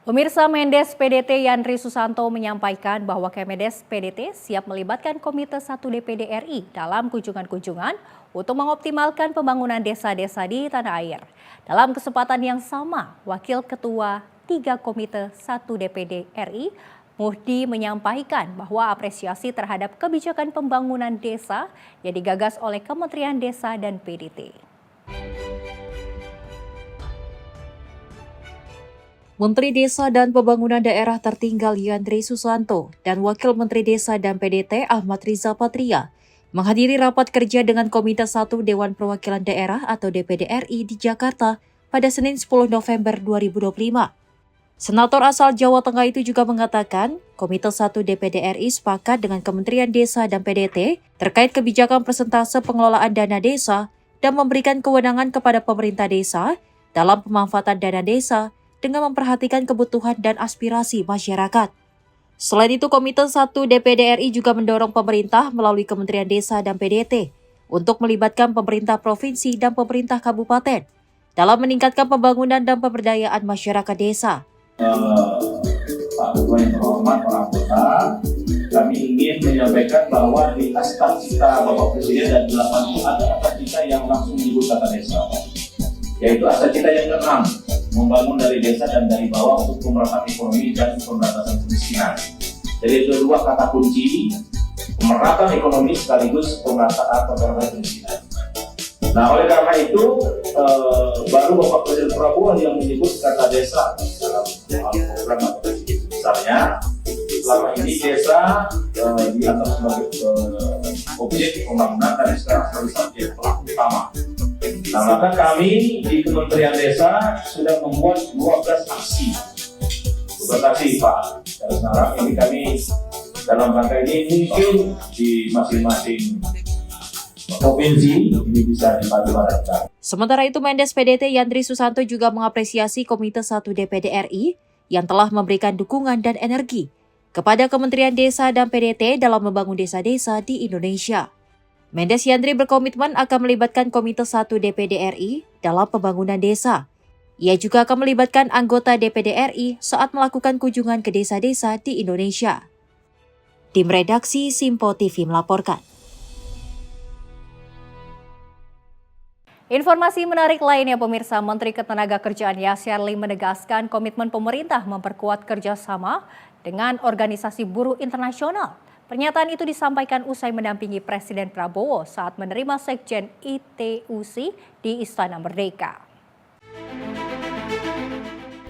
Pemirsa, Mendes PDT Yandri Susanto menyampaikan bahwa Kemendes PDT siap melibatkan Komite 1 DPD RI dalam kunjungan-kunjungan untuk mengoptimalkan pembangunan desa-desa di tanah air. Dalam kesempatan yang sama, Wakil Ketua 3 Komite 1 DPD RI, Muhdi, menyampaikan bahwa apresiasi terhadap kebijakan pembangunan desa yang digagas oleh Kementerian Desa dan PDT. Menteri Desa dan Pembangunan Daerah Tertinggal Yandri Susanto dan Wakil Menteri Desa dan PDT Ahmad Riza Patria menghadiri rapat kerja dengan Komite 1 Dewan Perwakilan Daerah atau DPD RI di Jakarta pada Senin 10 November 2025. Senator asal Jawa Tengah itu juga mengatakan Komite 1 DPD RI sepakat dengan Kementerian Desa dan PDT terkait kebijakan persentase pengelolaan dana desa dan memberikan kewenangan kepada pemerintah desa dalam pemanfaatan dana desa dengan memperhatikan kebutuhan dan aspirasi masyarakat. Selain itu, Komite 1 DPD RI juga mendorong pemerintah melalui Kementerian Desa dan PDT untuk melibatkan pemerintah provinsi dan pemerintah kabupaten dalam meningkatkan pembangunan dan pemberdayaan masyarakat desa. Pak Ketua yang terhormat, para anggota, kami ingin menyampaikan bahwa di cita Bapak Presiden dan 8 ada cita yang langsung menyebut kata desa, yaitu cita yang ke-6, membangun dari desa dan dari bawah untuk pemerataan ekonomi dan pemberantasan kemiskinan. Jadi itu 2 kata kunci, pemerataan ekonomi sekaligus pemerataan kemiskinan. Nah, oleh karena itu baru Bapak Presiden Prabowo yang menyebut kata desa dalam program atau visi. Misalnya, selama ini desa dianggap sebagai objek pembangunan dan sekarang harus menjadi pelaku utama. Nah, maka kami di Kementerian Desa sudah membuat 12 aksi. 12 aksi, Pak. Dan sekarang ini kami dalam rangka ini mungkin di masing-masing provinsi ini bisa dipadupadankan. Sementara itu, Mendes PDT Yandri Susanto juga mengapresiasi Komite 1 DPD RI yang telah memberikan dukungan dan energi kepada Kementerian Desa dan PDT dalam membangun desa-desa di Indonesia. Mendes Yandri berkomitmen akan melibatkan Komite 1 DPD RI dalam pembangunan desa. Ia juga akan melibatkan anggota DPD RI saat melakukan kunjungan ke desa-desa di Indonesia. Tim redaksi Simpo TV melaporkan. Informasi menarik lainnya, pemirsa, Menteri Ketenagakerjaan Yasir Lim menegaskan komitmen pemerintah memperkuat kerjasama dengan organisasi buruh internasional. Pernyataan itu disampaikan usai mendampingi Presiden Prabowo saat menerima Sekjen ITUC di Istana Merdeka.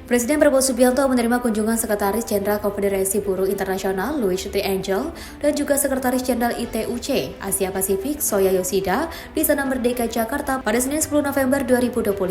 Presiden Prabowo Subianto menerima kunjungan Sekretaris Jenderal Konfederasi Buruh Internasional Louis T. Angel dan juga Sekretaris Jenderal ITUC Asia Pasifik Soya Yoshida di Sana Merdeka Jakarta pada Senin 10 November 2025.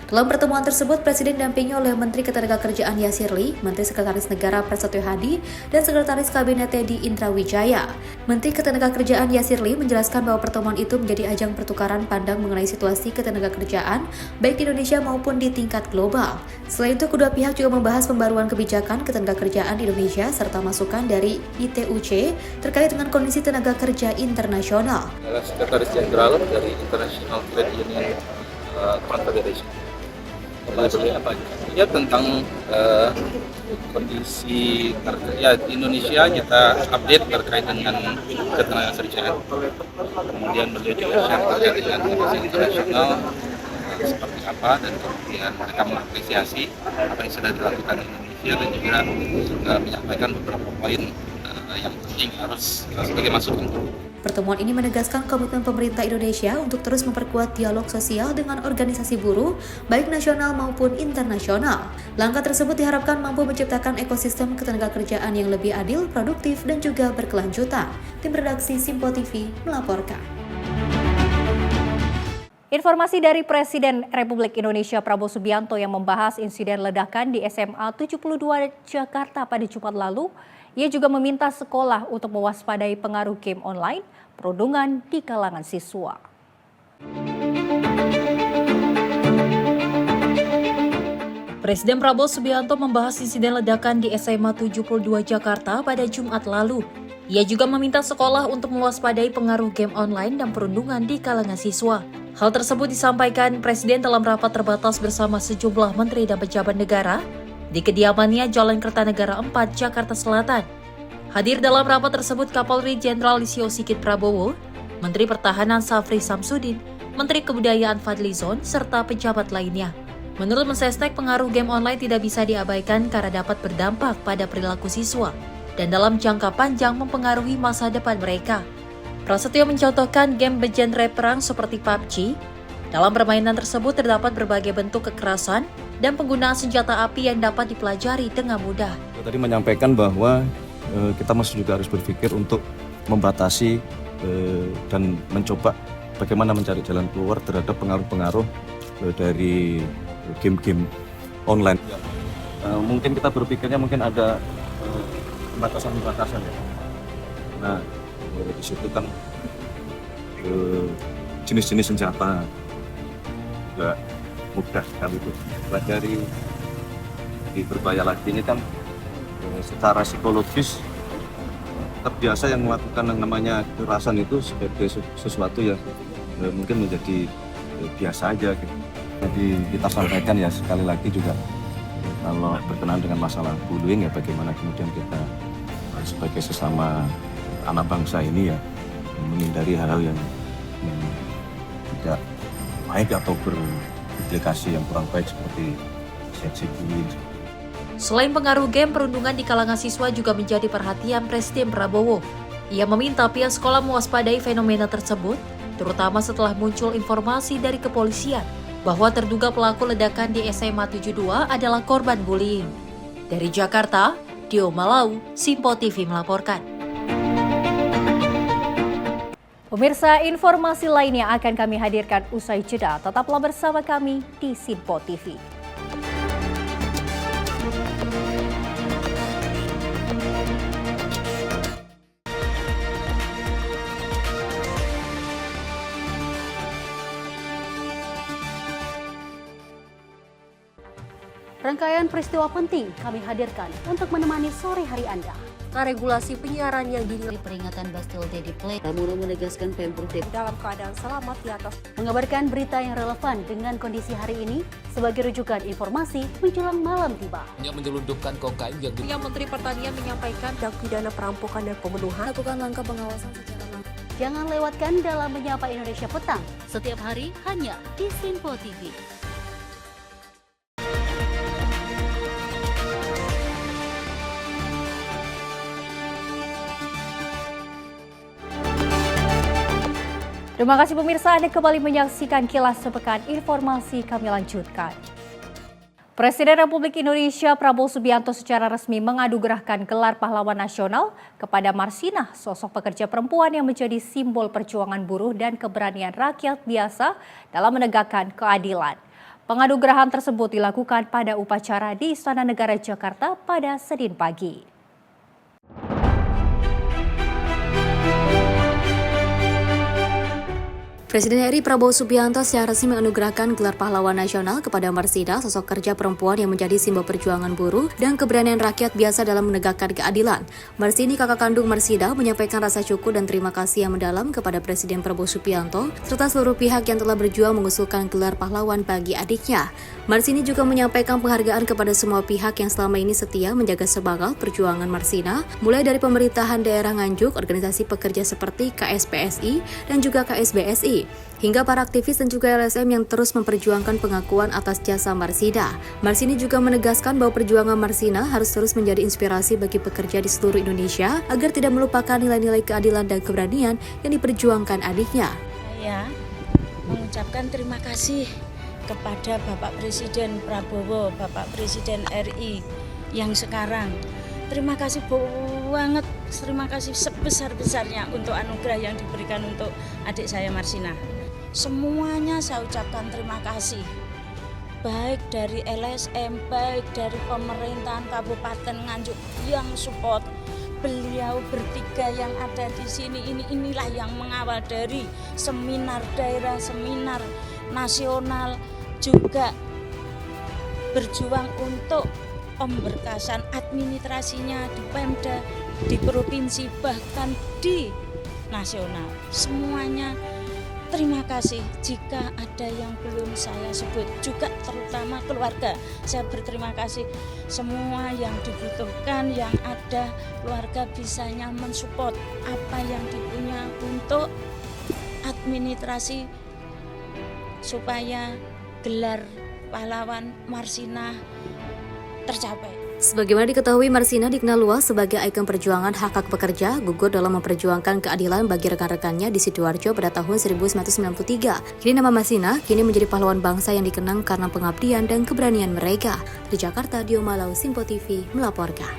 Dalam pertemuan tersebut, Presiden didampingi oleh Menteri Ketenagakerjaan Yasir Lee, Menteri Sekretaris Negara Prasetyo Hadi, dan Sekretaris Kabinet Teddy Indrawijaya. Menteri Ketenagakerjaan Yasir Lee menjelaskan bahwa pertemuan itu menjadi ajang pertukaran pandang mengenai situasi ketenagakerjaan baik di Indonesia maupun di tingkat global. Selain itu, kedua pihak juga membahas pembaruan kebijakan ketenagakerjaan di Indonesia serta masukan dari ITUC terkait dengan kondisi tenaga kerja internasional. Adalah Sekretaris Jenderal dari International Trade Union Confederation. Pembahasannya apa? Ya tentang kondisi kerja Indonesia, kita update terkait dengan ketenagakerjaan. Kemudian beliau juga share terkait dengan kondisi internasional seperti apa, dan kemudian mereka mengapresiasi apa yang sudah dilakukan di Indonesia dan juga menyampaikan beberapa poin yang penting harus sebagai masukan. Pertemuan ini menegaskan komitmen pemerintah Indonesia untuk terus memperkuat dialog sosial dengan organisasi buruh, baik nasional maupun internasional. Langkah tersebut diharapkan mampu menciptakan ekosistem ketenagakerjaan yang lebih adil, produktif, dan juga berkelanjutan. Tim redaksi Simpo TV melaporkan. Informasi dari Presiden Republik Indonesia Prabowo Subianto yang membahas insiden ledakan di SMA 72 Jakarta pada Jumat lalu. Ia juga meminta sekolah untuk mewaspadai pengaruh game online, perundungan di kalangan siswa. Presiden Prabowo Subianto membahas insiden ledakan di SMA 72 Jakarta pada Jumat lalu. Ia juga meminta sekolah untuk mewaspadai pengaruh game online dan perundungan di kalangan siswa. Hal tersebut disampaikan Presiden dalam rapat terbatas bersama sejumlah menteri dan pejabat negara di kediamannya Jalan Kertanegara 4, Jakarta Selatan. Hadir dalam rapat tersebut Kapolri Jenderal Listio Sigit Prabowo, Menteri Pertahanan Syafri Samsudin, Menteri Kebudayaan Fadlizon, serta pejabat lainnya. Menurut Mensesnek, pengaruh game online tidak bisa diabaikan karena dapat berdampak pada perilaku siswa dan dalam jangka panjang mempengaruhi masa depan mereka. Prasetyo mencontohkan game bergenre perang seperti PUBG. Dalam permainan tersebut terdapat berbagai bentuk kekerasan dan penggunaan senjata api yang dapat dipelajari dengan mudah. Tadi menyampaikan bahwa kita masih juga harus berpikir untuk membatasi dan mencoba bagaimana mencari jalan keluar terhadap pengaruh-pengaruh dari game-game online. Mungkin kita berpikirnya mungkin ada batasan-batasan ya. Nah, di situ kan jenis-jenis senjata juga mudah sekali itu pelajari. Di berbahaya lagi ini kan secara psikologis terbiasa yang melakukan yang namanya kekerasan itu sebagai sesuatu yang mungkin menjadi biasa aja gitu. Jadi kita sampaikan ya sekali lagi juga kalau berkenaan dengan masalah bullying ya bagaimana kemudian kita sebagai sesama anak bangsa ini ya menghindari hal-hal yang tidak baik atau berimplikasi yang kurang baik seperti cyberbullying. Selain pengaruh game, perundungan di kalangan siswa juga menjadi perhatian Presiden Prabowo. Ia meminta pihak sekolah mewaspadai fenomena tersebut, terutama setelah muncul informasi dari kepolisian bahwa terduga pelaku ledakan di SMA 72 adalah korban bullying. Dari Jakarta, Dio Malau, Simpo TV melaporkan. Pemirsa, informasi lainnya akan kami hadirkan usai jeda. Tetaplah bersama kami di Simpo TV. Rangkaian peristiwa penting kami hadirkan untuk menemani sore hari Anda. Regulasi penyiaran yang dinilai peringatan Bastille Day di Play. Pramono menegaskan Pemprov DKI dalam keadaan selamat di atas. Mengabarkan berita yang relevan dengan kondisi hari ini sebagai rujukan informasi menjelang malam tiba. Yang menyelundupkan kokain yang Menteri Pertanian menyampaikan tindak pidana perampokan dan pembunuhan. Lakukan langkah pengawasan secara langsung. Jangan lewatkan dalam Menyapa Indonesia Petang setiap hari hanya di Simpo TV. Terima kasih pemirsa, Anda kembali menyaksikan Kilas Sepekan. Informasi kami lanjutkan. Presiden Republik Indonesia Prabowo Subianto secara resmi menganugerahkan gelar pahlawan nasional kepada Marsinah, sosok pekerja perempuan yang menjadi simbol perjuangan buruh dan keberanian rakyat biasa dalam menegakkan keadilan. Penganugerahan tersebut dilakukan pada upacara di Istana Negara Jakarta pada Senin pagi. Presiden RI Prabowo Subianto secara resmi menganugerahkan gelar pahlawan nasional kepada Marsinah, sosok kerja perempuan yang menjadi simbol perjuangan buruh dan keberanian rakyat biasa dalam menegakkan keadilan. Marsini, kakak kandung Marsinah, menyampaikan rasa syukur dan terima kasih yang mendalam kepada Presiden Prabowo Subianto serta seluruh pihak yang telah berjuang mengusulkan gelar pahlawan bagi adiknya. Marsini juga menyampaikan penghargaan kepada semua pihak yang selama ini setia menjaga semangat perjuangan Marsinah, mulai dari pemerintahan daerah Nganjuk, organisasi pekerja seperti KSPSI dan juga KSBSI, hingga para aktivis dan juga LSM yang terus memperjuangkan pengakuan atas jasa Marsinah. Marsini juga menegaskan bahwa perjuangan Marsinah harus terus menjadi inspirasi bagi pekerja di seluruh Indonesia agar tidak melupakan nilai-nilai keadilan dan keberanian yang diperjuangkan adiknya. Saya mengucapkan terima kasih kepada Bapak Presiden Prabowo, Bapak Presiden RI yang sekarang. Terima kasih banget, terima kasih sebesar-besarnya untuk anugerah yang diberikan untuk adik saya Marsinah. Semuanya saya ucapkan terima kasih. Baik dari LSM, baik dari pemerintahan Kabupaten Nganjuk yang support. Beliau bertiga yang ada di sini, inilah yang mengawal dari seminar daerah, seminar nasional, juga berjuang untuk pemberkasan administrasinya di Pemda, di provinsi, bahkan di nasional. Semuanya terima kasih. Jika ada yang belum saya sebut, juga terutama keluarga, saya berterima kasih. Semua yang dibutuhkan, yang ada, keluarga bisanya mensupport apa yang dipunya untuk administrasi supaya gelar pahlawan Marsinah tercapai. Sebagaimana diketahui, Marsinah dikenal luas sebagai ikon perjuangan hak-hak pekerja, gugur dalam memperjuangkan keadilan bagi rekan-rekannya di Sidoarjo pada tahun 1993. Kini nama Marsinah menjadi pahlawan bangsa yang dikenang karena pengabdian dan keberanian mereka. Di Jakarta, Dio Malau, Simpo TV melaporkan.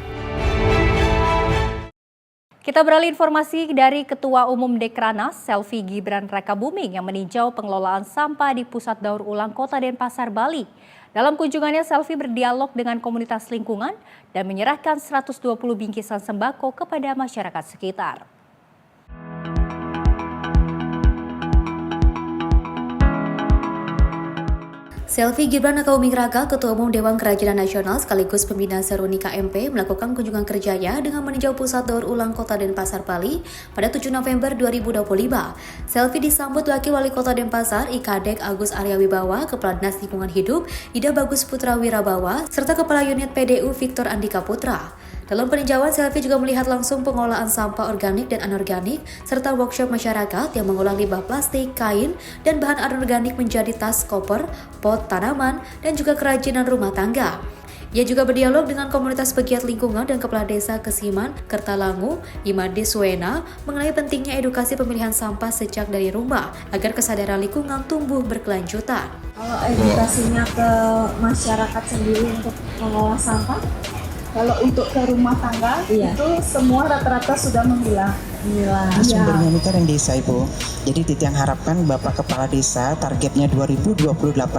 Kita beralih informasi dari Ketua Umum Dekranaz, Selvi Gibran Rakabuming, yang meninjau pengelolaan sampah di Pusat Daur Ulang Kota Denpasar, Bali. Dalam kunjungannya, Selvi berdialog dengan komunitas lingkungan dan menyerahkan 120 bingkisan sembako kepada masyarakat sekitar. Selvi Gibran Rakabuming Raka, Ketua Umum Dewan Kerajinan Nasional sekaligus pembina Seruni KMP, melakukan kunjungan kerjanya dengan meninjau Pusat Daur Ulang Kota Denpasar, Bali pada 7 November 2025. Selvi disambut Wakil Wali Kota Denpasar, IKADEK Agus Arya Wibawa, Kepala Dinas Lingkungan Hidup, Ida Bagus Putra Wirabawa, serta Kepala Unit PDU Victor Andika Putra. Dalam peninjauan, Selvi juga melihat langsung pengolahan sampah organik dan anorganik, serta workshop masyarakat yang mengolah limbah plastik, kain, dan bahan anorganik menjadi tas, koper, pot, tanaman, dan juga kerajinan rumah tangga. Ia juga berdialog dengan komunitas pegiat lingkungan dan Kepala Desa Kesiman, Kertalangu, Imade Suena, mengenai pentingnya edukasi pemilihan sampah sejak dari rumah, agar kesadaran lingkungan tumbuh berkelanjutan. Kalau edukasinya ke masyarakat sendiri untuk mengolah sampah, kalau untuk ke rumah tangga, itu semua rata-rata sudah memilah. Sumbernya ini kan yang desa, Ibu. Jadi titik yang harapkan Bapak Kepala Desa, targetnya 2028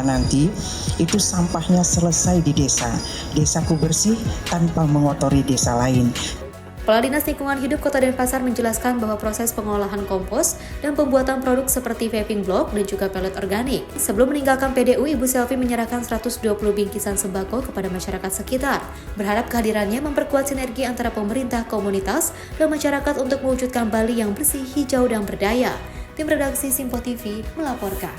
nanti, itu sampahnya selesai di desa. Desaku bersih tanpa mengotori desa lain. Kepala Dinas Lingkungan Hidup Kota Denpasar menjelaskan bahwa proses pengolahan kompos dan pembuatan produk seperti vaping block dan juga pelet organik. Sebelum meninggalkan PDU, Ibu Selvi menyerahkan 120 bingkisan sembako kepada masyarakat sekitar. Berharap kehadirannya memperkuat sinergi antara pemerintah, komunitas, dan masyarakat untuk mewujudkan Bali yang bersih, hijau, dan berdaya. Tim redaksi Simpo TV melaporkan.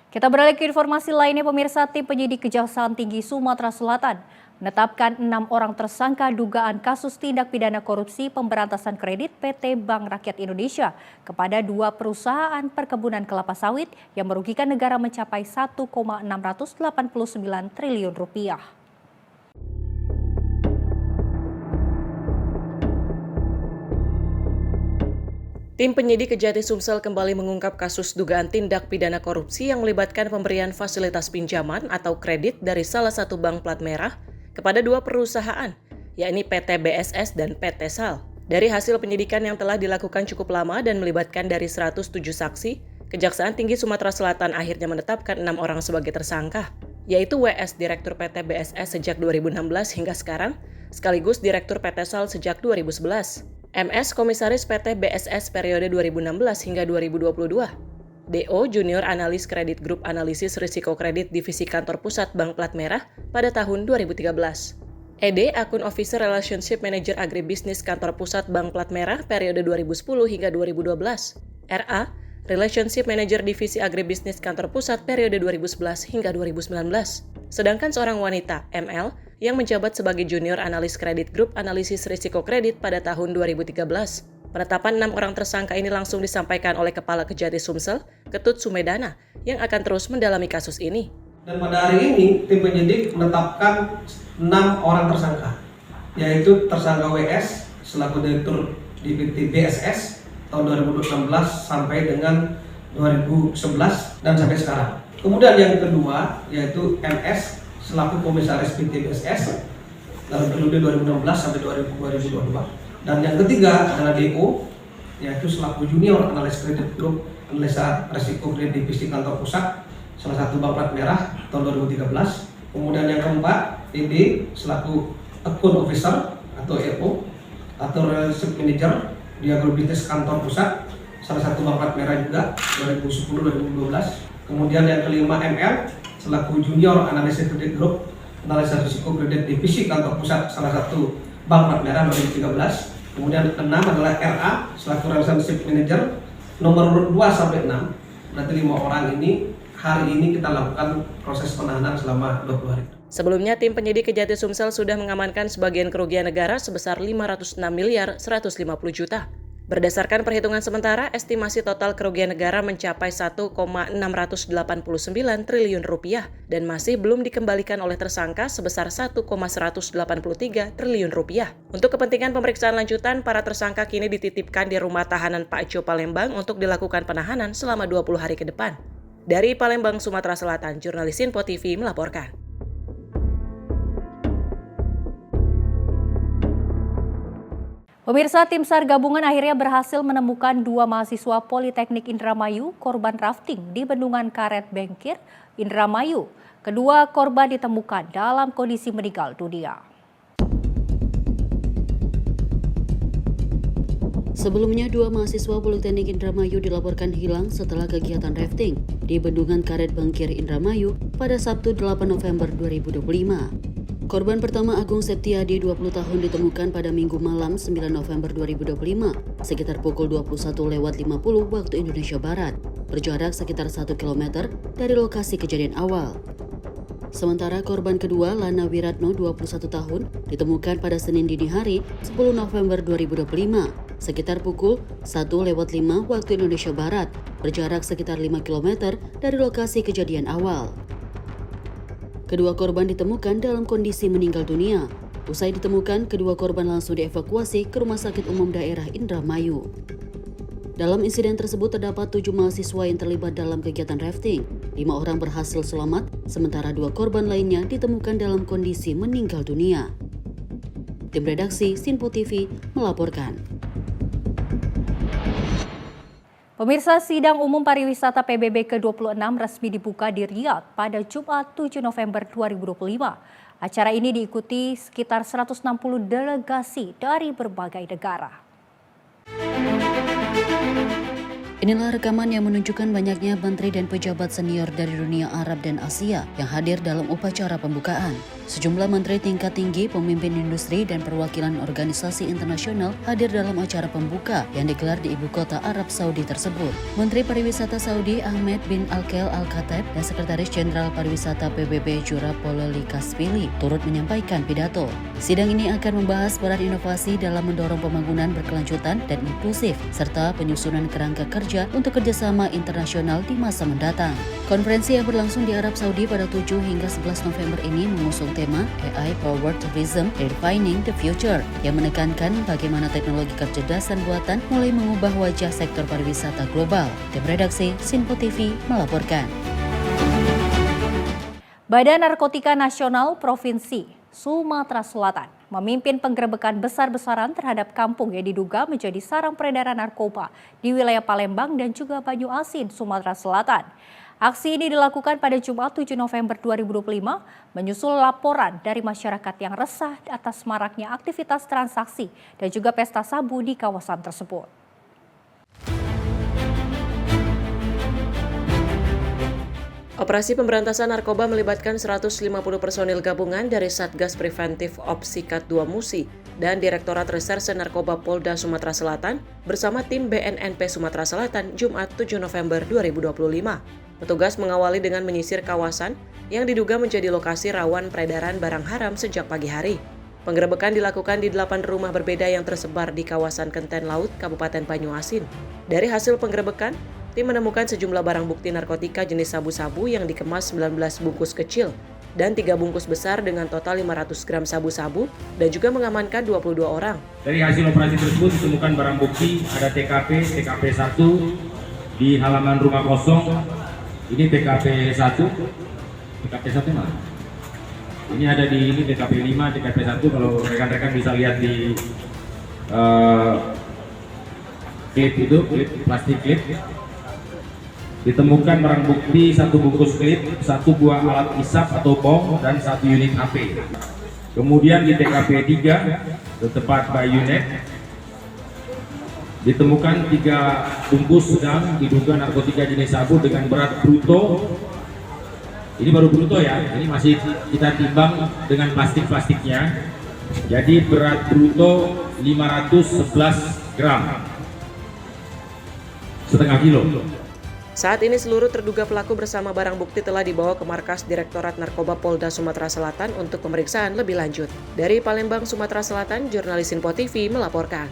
Kita beralih ke informasi lainnya, pemirsa. Tim penyidik Kejaksaan Tinggi Sumatera Selatan menetapkan 6 orang tersangka dugaan kasus tindak pidana korupsi pemberantasan kredit PT Bank Rakyat Indonesia kepada 2 perusahaan perkebunan kelapa sawit yang merugikan negara mencapai 1,689 triliun rupiah. Tim penyidik Kejati Sumsel kembali mengungkap kasus dugaan tindak pidana korupsi yang melibatkan pemberian fasilitas pinjaman atau kredit dari salah satu bank plat merah kepada dua perusahaan, yakni PT BSS dan PT SAL. Dari hasil penyidikan yang telah dilakukan cukup lama dan melibatkan dari 107 saksi, Kejaksaan Tinggi Sumatera Selatan akhirnya menetapkan 6 orang sebagai tersangka, yaitu WS Direktur PT BSS sejak 2016 hingga sekarang, sekaligus Direktur PT SAL sejak 2011. MS Komisaris PT BSS periode 2016 hingga 2022. DO Junior Analis Kredit Grup Analisis Risiko Kredit Divisi Kantor Pusat Bank Plat Merah pada tahun 2013. ED Akun Officer Relationship Manager Agribisnis Kantor Pusat Bank Plat Merah periode 2010 hingga 2012. RA Relationship Manager Divisi Agribisnis Kantor Pusat periode 2011 hingga 2019. Sedangkan seorang wanita, ML, yang menjabat sebagai Junior Analis Kredit Grup Analisis Risiko Kredit pada tahun 2013. Penetapan 6 orang tersangka ini langsung disampaikan oleh Kepala Kejati Sumsel, Ketut Sumedana, yang akan terus mendalami kasus ini. Dan pada hari ini, tim penyidik menetapkan 6 orang tersangka, yaitu tersangka WS selaku Direktur di PT BSS tahun 2016 sampai dengan 2011 dan sampai sekarang. Kemudian yang kedua yaitu MS selaku Komisaris PT BSS dalam periode 2016 sampai 2022. Dan yang ketiga adalah DO yaitu selaku Junior Analis Kredit Grup Analisa Risiko Kredit Divisi Kantor Pusat salah satu bank plat merah tahun 2013. Kemudian yang keempat ED selaku Akun Officer atau EO atau Relationship Manager di Agribisnis Kantor Pusat salah satu bank plat merah juga 2010-2012. Kemudian yang kelima ML selaku Junior Analis Kredit Grup Analisa Risiko Kredit Divisi Kantor Pusat salah satu bank plat merah 2013. Kemudian keenam adalah RA selaku Relationship Manager nomor urut 2 sampai 6. Berarti 5 orang ini hari ini kita lakukan proses penahanan selama 20 hari. Sebelumnya, tim penyidik Kejati Sumsel sudah mengamankan sebagian kerugian negara sebesar 506 miliar 150 juta. Berdasarkan perhitungan sementara, estimasi total kerugian negara mencapai 1,689 triliun rupiah dan masih belum dikembalikan oleh tersangka sebesar 1,183 triliun rupiah. Untuk kepentingan pemeriksaan lanjutan, para tersangka kini dititipkan di rumah tahanan Pak Jo Palembang untuk dilakukan penahanan selama 20 hari ke depan. Dari Palembang, Sumatera Selatan, jurnalis Info TV melaporkan. Pemirsa, tim SAR gabungan akhirnya berhasil menemukan 2 mahasiswa Politeknik Indramayu korban rafting di Bendungan Karet Bengkir, Indramayu. Kedua korban ditemukan dalam kondisi meninggal dunia. Sebelumnya, 2 mahasiswa Politeknik Indramayu dilaporkan hilang setelah kegiatan rafting di Bendungan Karet Bengkir, Indramayu pada Sabtu 8 November 2025. Korban pertama Agung Septiadi, 20 tahun, ditemukan pada Minggu malam 9 November 2025, sekitar pukul 21.50 waktu Indonesia Barat, berjarak sekitar 1 km dari lokasi kejadian awal. Sementara korban kedua, Lana Wiratno, 21 tahun, ditemukan pada Senin dini hari 10 November 2025, sekitar pukul 1.05 waktu Indonesia Barat, berjarak sekitar 5 km dari lokasi kejadian awal. Kedua korban ditemukan dalam kondisi meninggal dunia. Usai ditemukan, kedua korban langsung dievakuasi ke Rumah Sakit Umum Daerah Indramayu. Dalam insiden tersebut terdapat 7 mahasiswa yang terlibat dalam kegiatan rafting. 5 orang berhasil selamat, sementara 2 korban lainnya ditemukan dalam kondisi meninggal dunia. Tim redaksi Sinpo TV melaporkan. Pemirsa, sidang umum pariwisata PBB ke-26 resmi dibuka di Riyadh pada Jumat 7 November 2025. Acara ini diikuti sekitar 160 delegasi dari berbagai negara. Inilah rekaman yang menunjukkan banyaknya menteri dan pejabat senior dari dunia Arab dan Asia yang hadir dalam upacara pembukaan. Sejumlah menteri tingkat tinggi, pemimpin industri, dan perwakilan organisasi internasional hadir dalam acara pembuka yang digelar di ibu kota Arab Saudi tersebut. Menteri Pariwisata Saudi Ahmed bin Alkel Al-Khatib dan Sekretaris Jenderal Pariwisata PBB Jura Pololi Kaspili turut menyampaikan pidato. Sidang ini akan membahas peran inovasi dalam mendorong pembangunan berkelanjutan dan inklusif, serta penyusunan kerangka kerja Indonesia untuk kerjasama internasional di masa mendatang. Konferensi yang berlangsung di Arab Saudi pada 7 hingga 11 November ini mengusung tema AI Powered Tourism Redefining the Future yang menekankan bagaimana teknologi kecerdasan buatan mulai mengubah wajah sektor pariwisata global. Tim redaksi Sinpo TV melaporkan. Badan Narkotika Nasional Provinsi Sumatera Selatan memimpin penggerebekan besar-besaran terhadap kampung yang diduga menjadi sarang peredaran narkoba di wilayah Palembang dan juga Banyuasin, Sumatera Selatan. Aksi ini dilakukan pada Jumat 7 November 2025 menyusul laporan dari masyarakat yang resah atas maraknya aktivitas transaksi dan juga pesta sabu di kawasan tersebut. Operasi pemberantasan narkoba melibatkan 150 personil gabungan dari Satgas Preventif Opsikat 2 Musi dan Direktorat Reserse Narkoba Polda Sumatera Selatan bersama tim BNNP Sumatera Selatan Jumat 7 November 2025. Petugas mengawali dengan menyisir kawasan yang diduga menjadi lokasi rawan peredaran barang haram sejak pagi hari. Penggerebekan dilakukan di 8 rumah berbeda yang tersebar di kawasan Kenten Laut, Kabupaten Banyuasin. Dari hasil penggerebekan, tim menemukan sejumlah barang bukti narkotika jenis sabu-sabu yang dikemas 19 bungkus kecil dan 3 bungkus besar dengan total 500 gram sabu-sabu dan juga mengamankan 22 orang. Dari hasil operasi tersebut ditemukan barang bukti ada TKP 1 di halaman rumah kosong. Ini TKP 1 mana? Ini ada di ini TKP 5, TKP 1 kalau rekan-rekan bisa lihat di klip itu, plastik klip. Ditemukan barang bukti 1 bungkus klip, 1 buah alat isap atau bom, dan 1 unit HP. Kemudian di TKP 3, tempat bayonet, ditemukan 3 bungkus sedang diduga narkotika jenis sabu dengan berat bruto. Ini baru bruto ya, ini masih kita timbang dengan plastik-plastiknya. Jadi berat bruto 511 gram, setengah kilo. Saat ini seluruh terduga pelaku bersama barang bukti telah dibawa ke markas Direktorat Narkoba Polda Sumatera Selatan untuk pemeriksaan lebih lanjut. Dari Palembang, Sumatera Selatan, jurnalis Sinpo TV melaporkan.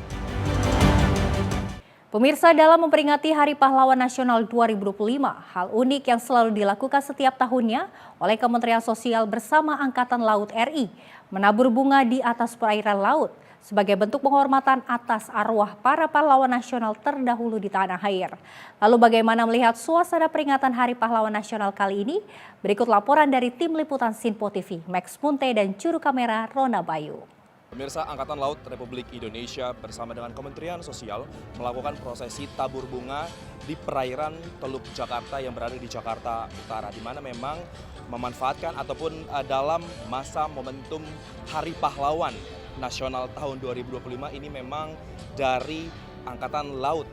Pemirsa, dalam memperingati Hari Pahlawan Nasional 2025, hal unik yang selalu dilakukan setiap tahunnya oleh Kementerian Sosial bersama Angkatan Laut RI, menabur bunga di atas perairan laut sebagai bentuk penghormatan atas arwah para pahlawan nasional terdahulu di tanah air. Lalu bagaimana melihat suasana peringatan Hari Pahlawan Nasional kali ini? Berikut laporan dari tim liputan Sinpo TV, Max Munte dan juru kamera Rona Bayu. Pemirsa, Angkatan Laut Republik Indonesia bersama dengan Kementerian Sosial melakukan prosesi tabur bunga di perairan Teluk Jakarta yang berada di Jakarta Utara, di mana memang memanfaatkan ataupun dalam masa momentum Hari Pahlawan Nasional tahun 2025 ini memang dari Angkatan Laut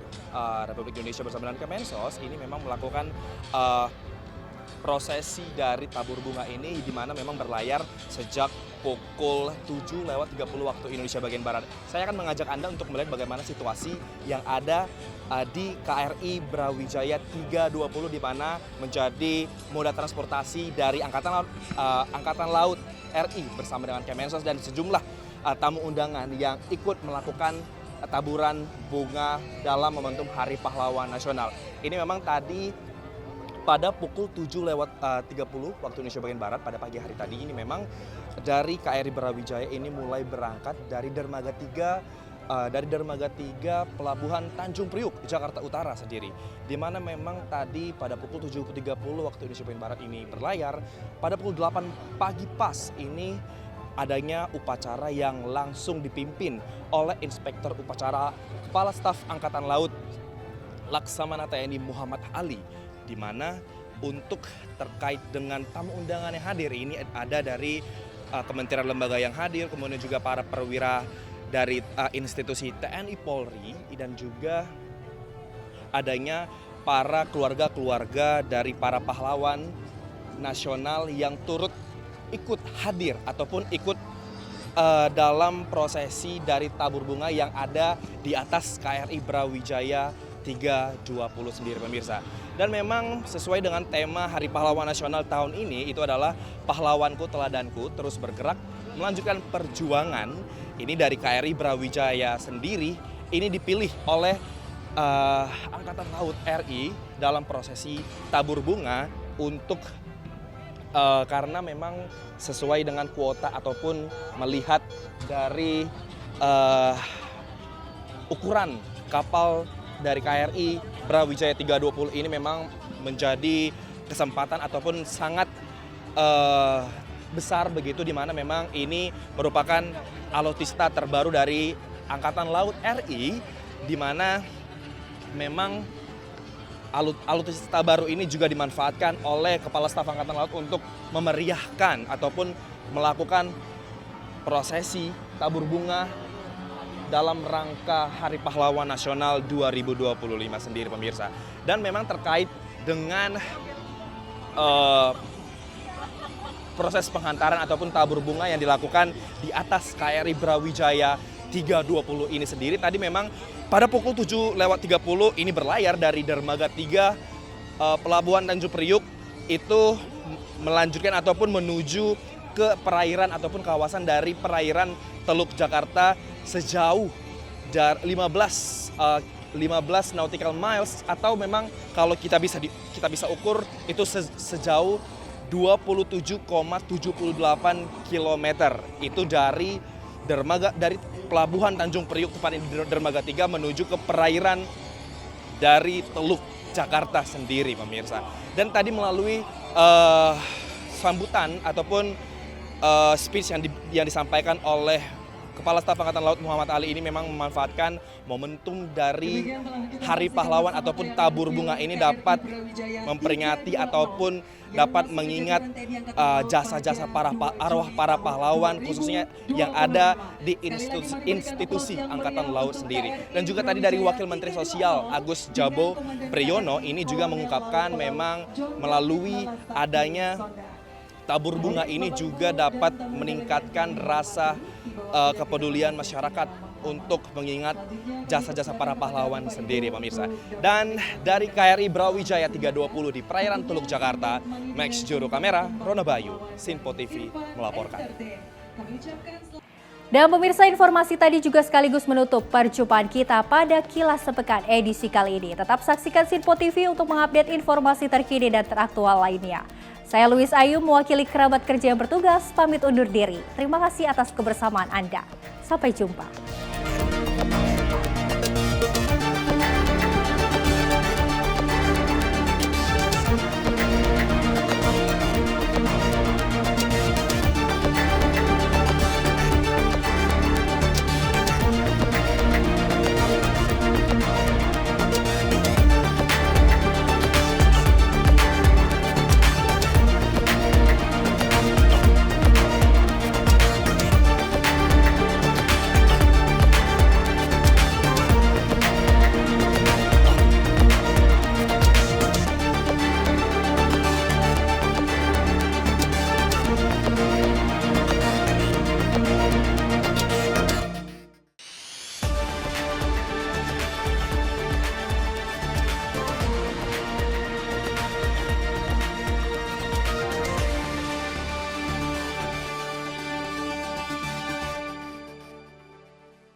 Republik Indonesia bersama dengan Kemensos ini memang melakukan prosesi dari tabur bunga ini di mana memang berlayar sejak pukul 7:30 waktu Indonesia bagian Barat. Saya akan mengajak Anda untuk melihat bagaimana situasi yang ada di KRI Brawijaya 320 di mana menjadi moda transportasi dari Angkatan Laut RI bersama dengan Kemensos dan sejumlah tamu undangan yang ikut melakukan taburan bunga dalam momentum Hari Pahlawan Nasional. Ini memang tadi pada pukul 7:30 waktu Indonesia bagian Barat pada pagi hari tadi ini memang dari KRI Brawijaya ini mulai berangkat dari dermaga 3 Pelabuhan Tanjung Priuk, Jakarta Utara sendiri. Di mana memang tadi pada pukul 7:30 waktu Indonesia bagian Barat ini berlayar, pada pukul 8 pagi pas ini adanya upacara yang langsung dipimpin oleh Inspektur Upacara Kepala Staf Angkatan Laut Laksamana TNI Muhammad Ali, di mana untuk terkait dengan tamu undangan yang hadir ini ada dari kementerian lembaga yang hadir, kemudian juga para perwira dari institusi TNI Polri dan juga adanya para keluarga-keluarga dari para pahlawan nasional yang turut ikut hadir ataupun ikut dalam prosesi dari tabur bunga yang ada di atas KRI Brawijaya 320 sendiri, pemirsa. Dan memang sesuai dengan tema Hari Pahlawan Nasional tahun ini itu adalah pahlawanku teladanku terus bergerak melanjutkan perjuangan. Ini dari KRI Brawijaya sendiri ini dipilih oleh Angkatan Laut RI dalam prosesi tabur bunga untuk karena memang sesuai dengan kuota ataupun melihat dari ukuran kapal dari KRI Brawijaya 320 ini memang menjadi kesempatan ataupun sangat besar begitu, di mana memang ini merupakan alutsista terbaru dari Angkatan Laut RI, di mana memang alutsista baru ini juga dimanfaatkan oleh Kepala Staf Angkatan Laut untuk memeriahkan ataupun melakukan prosesi tabur bunga dalam rangka Hari Pahlawan Nasional 2025 sendiri, pemirsa. Dan memang terkait dengan proses penghantaran ataupun tabur bunga yang dilakukan di atas KRI Brawijaya 320 ini sendiri, tadi memang pada pukul 7:30 ini berlayar dari Dermaga 3 Pelabuhan Tanjung Priuk itu melanjutkan ataupun menuju ke perairan ataupun kawasan dari perairan Teluk Jakarta sejauh 15 nautical miles, atau memang kalau kita bisa ukur itu sejauh 27,78 km. Itu dari Pelabuhan Tanjung Priuk, tepatnya di Dermaga 3 menuju ke perairan dari Teluk Jakarta sendiri, pemirsa. Dan tadi melalui sambutan ataupun speech yang disampaikan oleh Kepala Staf Angkatan Laut Muhammad Ali ini memang memanfaatkan momentum dari Hari Pahlawan ataupun tabur bunga ini dapat memperingati ataupun dapat mengingat jasa-jasa arwah para pahlawan, khususnya yang ada di institusi Angkatan Laut sendiri. Dan juga tadi dari Wakil Menteri Sosial Agus Jabo Priyono ini juga mengungkapkan memang melalui adanya tabur bunga ini juga dapat meningkatkan rasa kepedulian masyarakat untuk mengingat jasa-jasa para pahlawan sendiri, pemirsa. Dan dari KRI Brawijaya 320 di perairan Teluk Jakarta, Max Juru Kamera, Rona Bayu, Sinpo TV melaporkan. Dan pemirsa, informasi tadi juga sekaligus menutup perjumpaan kita pada Kilas Sepekan edisi kali ini. Tetap saksikan Sinpo TV untuk mengupdate informasi terkini dan teraktual lainnya. Saya Louis Ayu, mewakili kerabat kerja yang bertugas, pamit undur diri. Terima kasih atas kebersamaan Anda. Sampai jumpa.